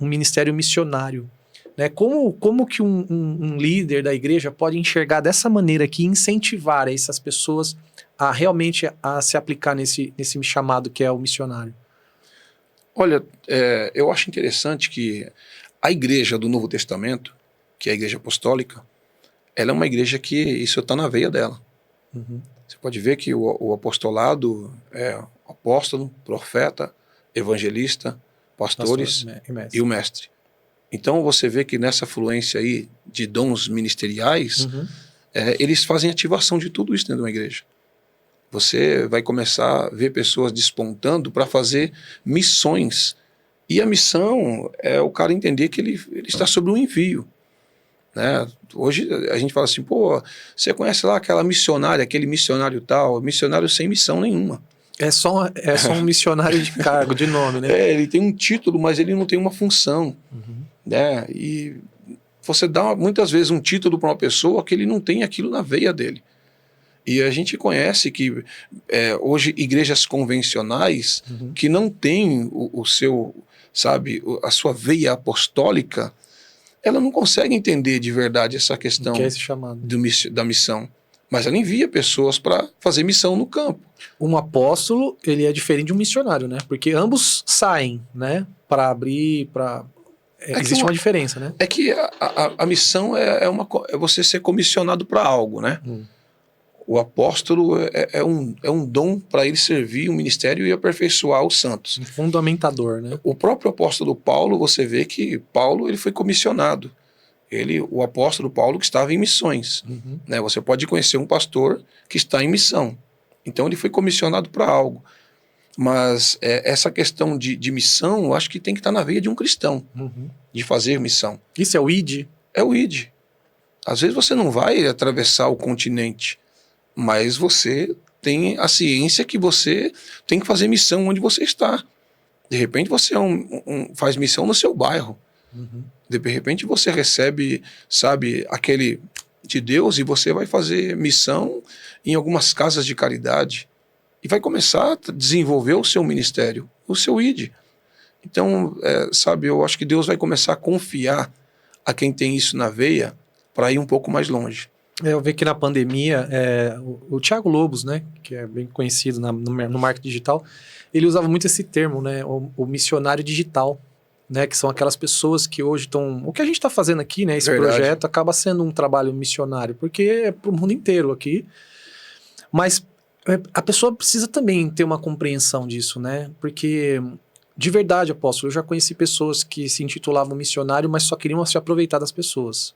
ministério missionário. Né? Como que um líder da igreja pode enxergar dessa maneira aqui, incentivar essas pessoas a realmente a se aplicar nesse chamado que é o missionário? Olha, eu acho interessante que a igreja do Novo Testamento, que é a igreja apostólica, ela é uma igreja que isso está na veia dela. Uhum. Você pode ver que o apostolado é apóstolo, profeta, evangelista, pastores e o mestre. Então você vê que nessa fluência aí de dons ministeriais, eles fazem ativação de tudo isso dentro de uma igreja. Você vai começar a ver pessoas despontando para fazer missões. E a missão é o cara entender que ele está sob um envio. Né? Hoje a gente fala assim, pô, você conhece lá aquela missionária, aquele missionário tal, missionário sem missão nenhuma. É só um missionário de cargo, de nome, né? Ele tem um título, mas ele não tem uma função. Né? E você dá muitas vezes um título para uma pessoa que ele não tem aquilo na veia dele. E a gente conhece que hoje igrejas convencionais que não têm o seu, sabe, a sua veia apostólica, ela não consegue entender de verdade essa questão que é esse chamado da missão. Mas ela envia pessoas para fazer missão no campo. Um apóstolo, ele é diferente de um missionário, né? Porque ambos saem, né? Para abrir, para... existe uma diferença, né? É que a missão é você ser comissionado para algo, né? O apóstolo é um dom para ele servir o ministério e aperfeiçoar os santos. Um fundamentador, né? O próprio apóstolo Paulo, você vê que Paulo ele foi comissionado. O apóstolo Paulo que estava em missões. Né? Você pode conhecer um pastor que está em missão. Então ele foi comissionado para algo. Mas essa questão de missão, eu acho que tem que estar na veia de um cristão. De fazer missão. Isso é o ID? É o ID. Às vezes você não vai atravessar o continente, mas você tem a ciência que você tem que fazer missão onde você está. De repente você faz missão no seu bairro. De repente você recebe, sabe, aquele de Deus e você vai fazer missão em algumas casas de caridade e vai começar a desenvolver o seu ministério, o seu ID. Então, sabe, eu acho que Deus vai começar a confiar a quem tem isso na veia para ir um pouco mais longe. Eu vi que na pandemia, o Thiago Lobos, né, que é bem conhecido no marketing digital, ele usava muito esse termo, né, o missionário digital, né, que são aquelas pessoas que hoje estão... O que a gente está fazendo aqui, né, esse projeto acaba sendo um trabalho missionário, porque é para o mundo inteiro aqui, mas a pessoa precisa também ter uma compreensão disso, né, porque... De verdade, apóstolo, eu já conheci pessoas que se intitulavam missionário, mas só queriam se aproveitar das pessoas.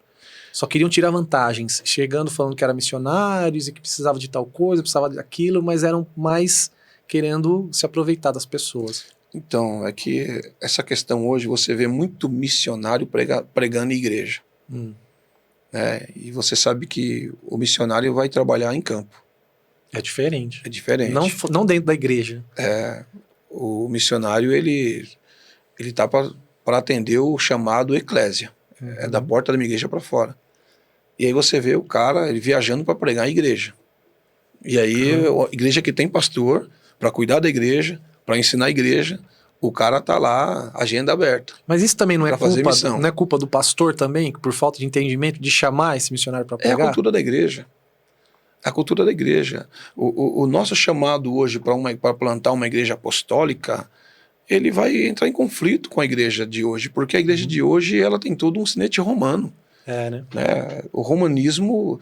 Só queriam tirar vantagens, chegando falando que eram missionários e que precisava de tal coisa, precisava daquilo, mas eram mais querendo se aproveitar das pessoas. Então, é que essa questão hoje você vê muito missionário pregando em igreja. Né? E você sabe que o missionário vai trabalhar em campo. É diferente. É diferente. Não dentro da igreja. O missionário, ele está para atender o chamado eclésia. É da porta da minha igreja para fora. E aí você vê o cara ele viajando para pregar a igreja. E aí, a igreja que tem pastor, para cuidar da igreja, para ensinar a igreja, o cara tá lá, agenda aberta. Mas isso também não é culpa do pastor também, por falta de entendimento, de chamar esse missionário para pregar? É a cultura da igreja. A cultura da igreja. O nosso chamado hoje para plantar uma igreja apostólica, ele vai entrar em conflito com a igreja de hoje, porque a igreja de hoje ela tem todo um sinete romano. Né? O romanismo,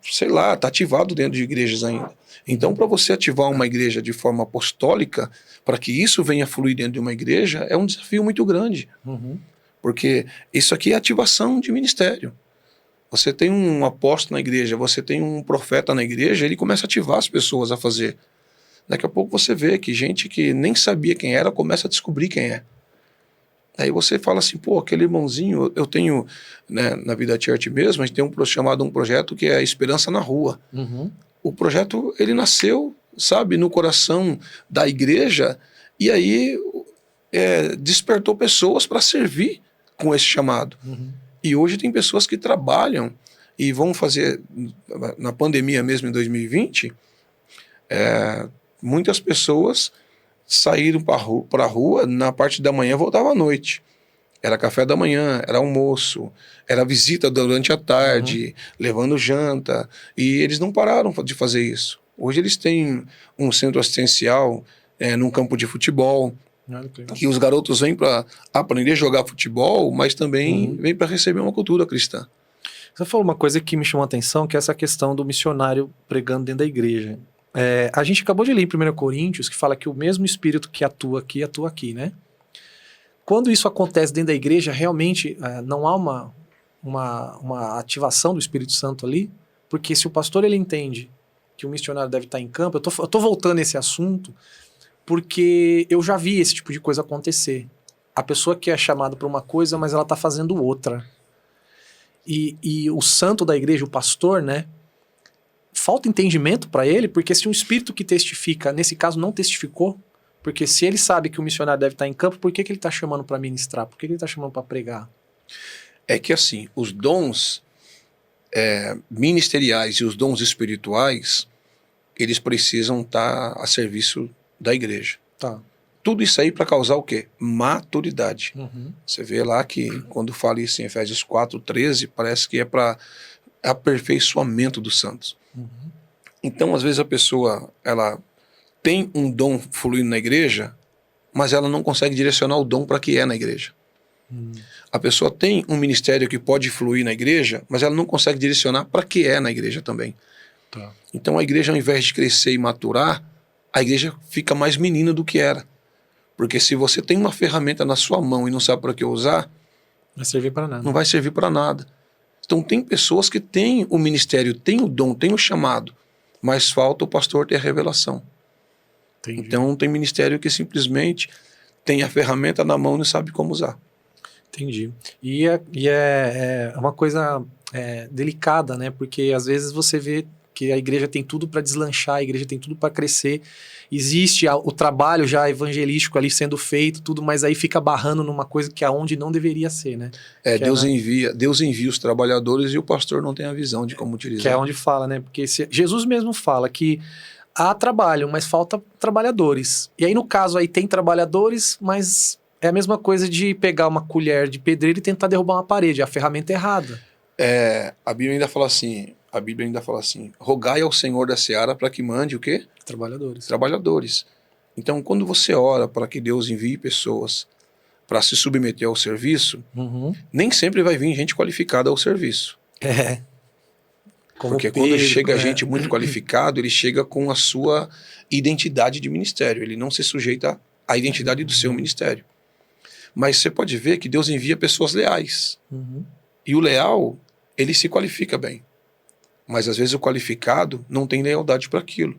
sei lá, está ativado dentro de igrejas ainda. Então, para você ativar uma igreja de forma apostólica, para que isso venha fluir dentro de uma igreja, é um desafio muito grande. Porque isso aqui é ativação de ministério. Você tem um apóstolo na igreja, você tem um profeta na igreja, ele começa a ativar as pessoas a fazer. Daqui a pouco você vê que gente que nem sabia quem era, começa a descobrir quem é. Aí você fala assim, pô, aquele irmãozinho, eu tenho, né, na Vida Church mesmo, a gente tem um projeto que é a Esperança na Rua. O projeto, ele nasceu, sabe, no coração da igreja, e aí despertou pessoas para servir com esse chamado. E hoje tem pessoas que trabalham e vão fazer, na pandemia mesmo, em 2020, muitas pessoas saíram para a rua, na parte da manhã voltavam à noite. Era café da manhã, era almoço, era visita durante a tarde, levando janta, e eles não pararam de fazer isso. Hoje eles têm um centro assistencial num campo de futebol, que os garotos vêm para aprender a jogar futebol, mas também vêm para receber uma cultura cristã. Você falou uma coisa que me chamou a atenção, que é essa questão do missionário pregando dentro da igreja. A gente acabou de ler em 1 Coríntios, que fala que o mesmo Espírito que atua aqui, né? Quando isso acontece dentro da igreja, realmente não há uma ativação do Espírito Santo ali, porque se o pastor ele entende que o missionário deve estar em campo, eu tô voltando a esse assunto, porque eu já vi esse tipo de coisa acontecer. A pessoa que é chamada para uma coisa, mas ela está fazendo outra. E o santo da igreja, o pastor, né? Falta entendimento para ele, porque se um espírito que testifica, nesse caso não testificou, porque se ele sabe que o missionário deve estar em campo, por que ele está chamando para ministrar? Por que ele está chamando para pregar? É que assim, os dons ministeriais e os dons espirituais, eles precisam estar a serviço da igreja. Tá. Tudo isso aí para causar o quê? Maturidade. Você vê lá que quando fala isso em Efésios 4:13, parece que é para aperfeiçoamento dos santos. Então, às vezes a pessoa, ela tem um dom fluindo na igreja, mas ela não consegue direcionar o dom para que é na igreja. A pessoa tem um ministério que pode fluir na igreja, mas ela não consegue direcionar para que é na igreja também. Tá. Então a igreja, ao invés de crescer e maturar, a igreja fica mais menina do que era. Porque se você tem uma ferramenta na sua mão e não sabe para que usar, Não vai servir para nada. não vai servir para nada. Então tem pessoas que têm o ministério, têm o dom, têm o chamado, mas falta o pastor ter a revelação. Entendi. Então tem ministério que simplesmente tem a ferramenta na mão e não sabe como usar. Entendi. E é uma coisa delicada, né? Porque às vezes você vê que a igreja tem tudo para deslanchar, a igreja tem tudo para crescer. Existe o trabalho já evangelístico ali sendo feito, tudo, mas aí fica barrando numa coisa que é onde não deveria ser, né? Deus envia os trabalhadores e o pastor não tem a visão de como utilizar. Que é onde fala, né? Porque Jesus mesmo fala que há trabalho, mas falta trabalhadores. E aí no caso aí tem trabalhadores, mas é a mesma coisa de pegar uma colher de pedreiro e tentar derrubar uma parede, a ferramenta é errada. A Bíblia ainda fala assim, rogai ao Senhor da Seara para que mande o quê? Trabalhadores. Então, quando você ora para que Deus envie pessoas para se submeter ao serviço, nem sempre vai vir gente qualificada ao serviço. Porque quando chega gente muito qualificado, ele chega com a sua identidade de ministério. Ele não se sujeita à identidade do seu ministério. Mas você pode ver que Deus envia pessoas leais. E o leal, ele se qualifica bem. Mas às vezes o qualificado não tem lealdade para aquilo.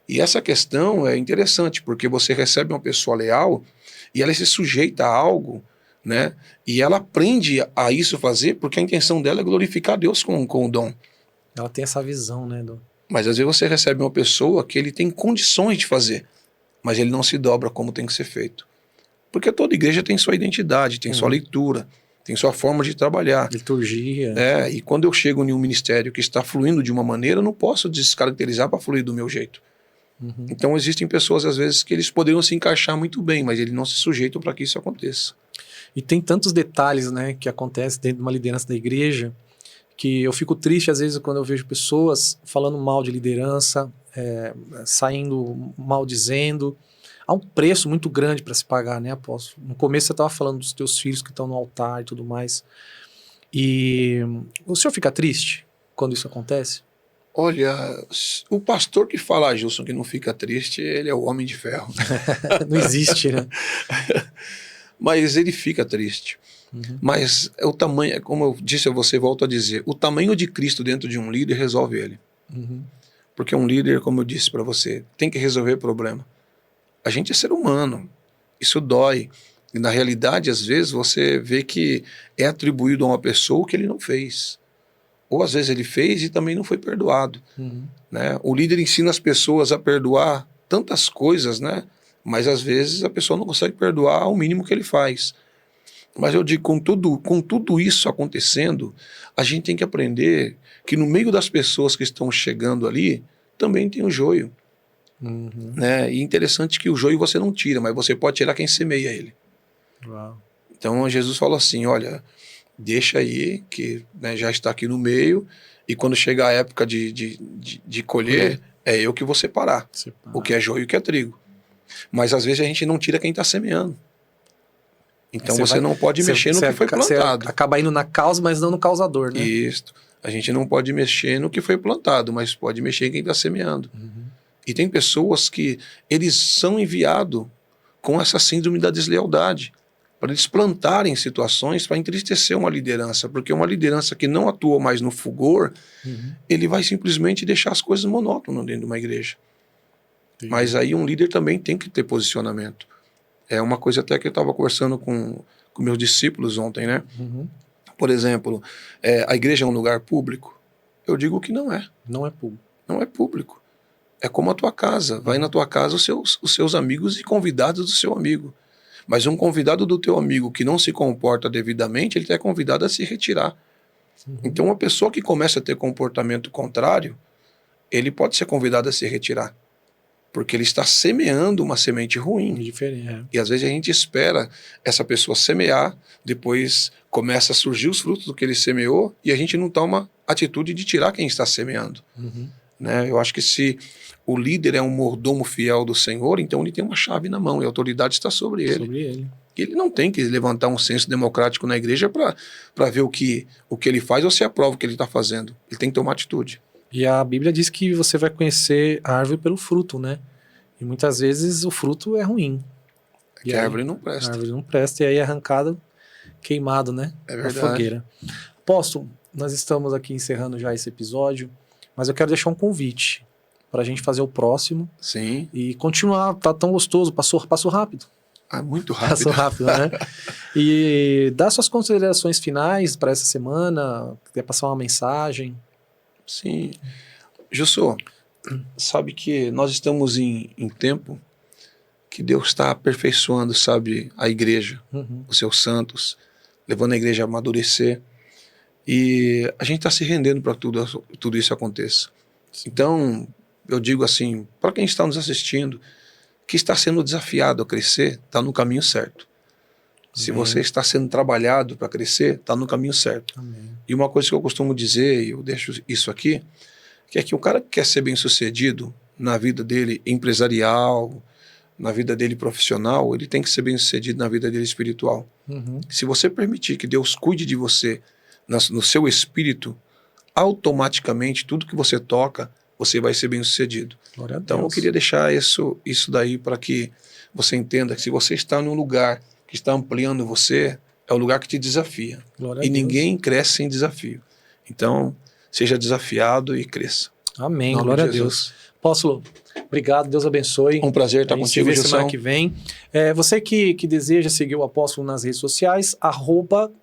E essa questão é interessante, porque você recebe uma pessoa leal e ela se sujeita a algo, né? E ela aprende a isso fazer porque a intenção dela é glorificar a Deus com o dom. Ela tem essa visão, né? Mas às vezes você recebe uma pessoa que ele tem condições de fazer, mas ele não se dobra como tem que ser feito. Porque toda igreja tem sua identidade, tem sua leitura, tem sua forma de trabalhar. Liturgia. E quando eu chego em um ministério que está fluindo de uma maneira, eu não posso descaracterizar para fluir do meu jeito. Então existem pessoas, às vezes, que eles poderiam se encaixar muito bem, mas eles não se sujeitam para que isso aconteça. E tem tantos detalhes, né, que acontecem dentro de uma liderança da igreja, que eu fico triste às vezes quando eu vejo pessoas falando mal de liderança, saindo maldizendo. Há um preço muito grande para se pagar, né, apóstolo? No começo você estava falando dos teus filhos que estão no altar e tudo mais. E o senhor fica triste quando isso acontece? Olha, o pastor que fala, Gilson, que não fica triste, ele é o homem de ferro. Não existe, né? Mas ele fica triste. Uhum. Mas o tamanho, como eu disse a você, volto a dizer, o tamanho de Cristo dentro de um líder resolve ele. Uhum. Porque um líder, como eu disse para você, tem que resolver problema. A gente é ser humano, isso dói. E na realidade, às vezes, você vê que é atribuído a uma pessoa o que ele não fez. Ou às vezes ele fez e também não foi perdoado. Uhum. Né? O líder ensina as pessoas a perdoar tantas coisas, né? Mas às vezes a pessoa não consegue perdoar o mínimo que ele faz. Mas eu digo, com tudo isso acontecendo, a gente tem que aprender que no meio das pessoas que estão chegando ali, também tem o joio. Uhum. Né? E interessante que o joio você não tira, mas você pode tirar quem semeia ele. Uau. Então Jesus falou assim, olha, deixa aí, que né, já está aqui no meio, e quando chegar a época de colher, é eu que vou separar o que é joio e o que é trigo. Mas às vezes a gente não tira quem está semeando. Então você não pode mexer no que foi plantado. Você acaba indo na causa, mas não no causador, né? Isso. A gente não pode mexer no que foi plantado, mas pode mexer em quem está semeando. Uhum. E tem pessoas que eles são enviados com essa síndrome da deslealdade, para eles plantarem situações para entristecer uma liderança, porque uma liderança que não atua mais no fulgor, ele vai simplesmente deixar as coisas monótonas dentro de uma igreja. Sim. Mas aí um líder também tem que ter posicionamento. É uma coisa até que eu estava conversando com meus discípulos ontem, né? Uhum. Por exemplo, a igreja é um lugar público? Eu digo que não é. Não é público. Não é público. É como a tua casa. Vai na tua casa os seus amigos e convidados do seu amigo. Mas um convidado do teu amigo que não se comporta devidamente, ele é convidado a se retirar. Uhum. Então, uma pessoa que começa a ter comportamento contrário, ele pode ser convidado a se retirar. Porque ele está semeando uma semente ruim. Diferente. E às vezes a gente espera essa pessoa semear, depois começa a surgir os frutos do que ele semeou, e a gente não toma atitude de tirar quem está semeando. Uhum. Né? Eu acho que se o líder é um mordomo fiel do Senhor, então ele tem uma chave na mão e a autoridade está sobre ele. E ele não tem que levantar um senso democrático na igreja para ver o que ele faz ou se aprova o que ele está fazendo. Ele tem que tomar atitude. E a Bíblia diz que você vai conhecer a árvore pelo fruto, né? E muitas vezes o fruto é ruim. É que a árvore não presta. A árvore não presta e aí é arrancado, queimado, né? É verdade. Na fogueira. Apóstolo, nós estamos aqui encerrando já esse episódio, mas eu quero deixar um convite para a gente fazer o próximo. Sim. E continuar, tá tão gostoso, passou rápido. Ah, muito rápido. Passou rápido, né? E dá suas considerações finais para essa semana, quer passar uma mensagem? Sim. Jussô, sabe que nós estamos em tempo que Deus está aperfeiçoando, sabe, a igreja, os seus santos, levando a igreja a amadurecer. E a gente está se rendendo para tudo isso aconteça. Então, eu digo assim, para quem está nos assistindo, que está sendo desafiado a crescer, está no caminho certo. Se você está sendo trabalhado para crescer, está no caminho certo. Amém. E uma coisa que eu costumo dizer, e eu deixo isso aqui, que é que o cara que quer ser bem-sucedido na vida dele empresarial, na vida dele profissional, ele tem que ser bem-sucedido na vida dele espiritual. Se você permitir que Deus cuide de você no seu espírito, automaticamente tudo que você toca, você vai ser bem-sucedido. Então eu queria deixar isso daí para que você entenda que se você está num lugar que está ampliando você, é o lugar que te desafia. E ninguém cresce sem desafio. Então, seja desafiado e cresça. Amém, glória a Deus. Apóstolo, obrigado, Deus abençoe. Um prazer estar contigo, Gilson. Semana que vem. Você que deseja seguir o Apóstolo nas redes sociais,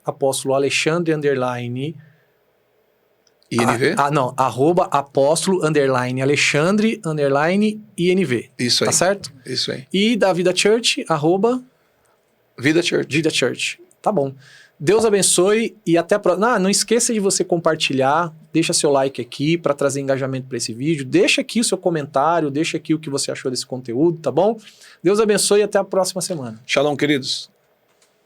@Apóstolo Alexandre _ INV? @Apóstolo _ Alexandre _ INV. Isso aí. Tá certo? Isso aí. E da Vida Church, Vida Church. Vida Church. Tá bom. Deus abençoe e até a próxima. Não esqueça de você compartilhar, deixa seu like aqui para trazer engajamento para esse vídeo, deixa aqui o seu comentário, deixa aqui o que você achou desse conteúdo, tá bom? Deus abençoe e até a próxima semana. Shalom, queridos.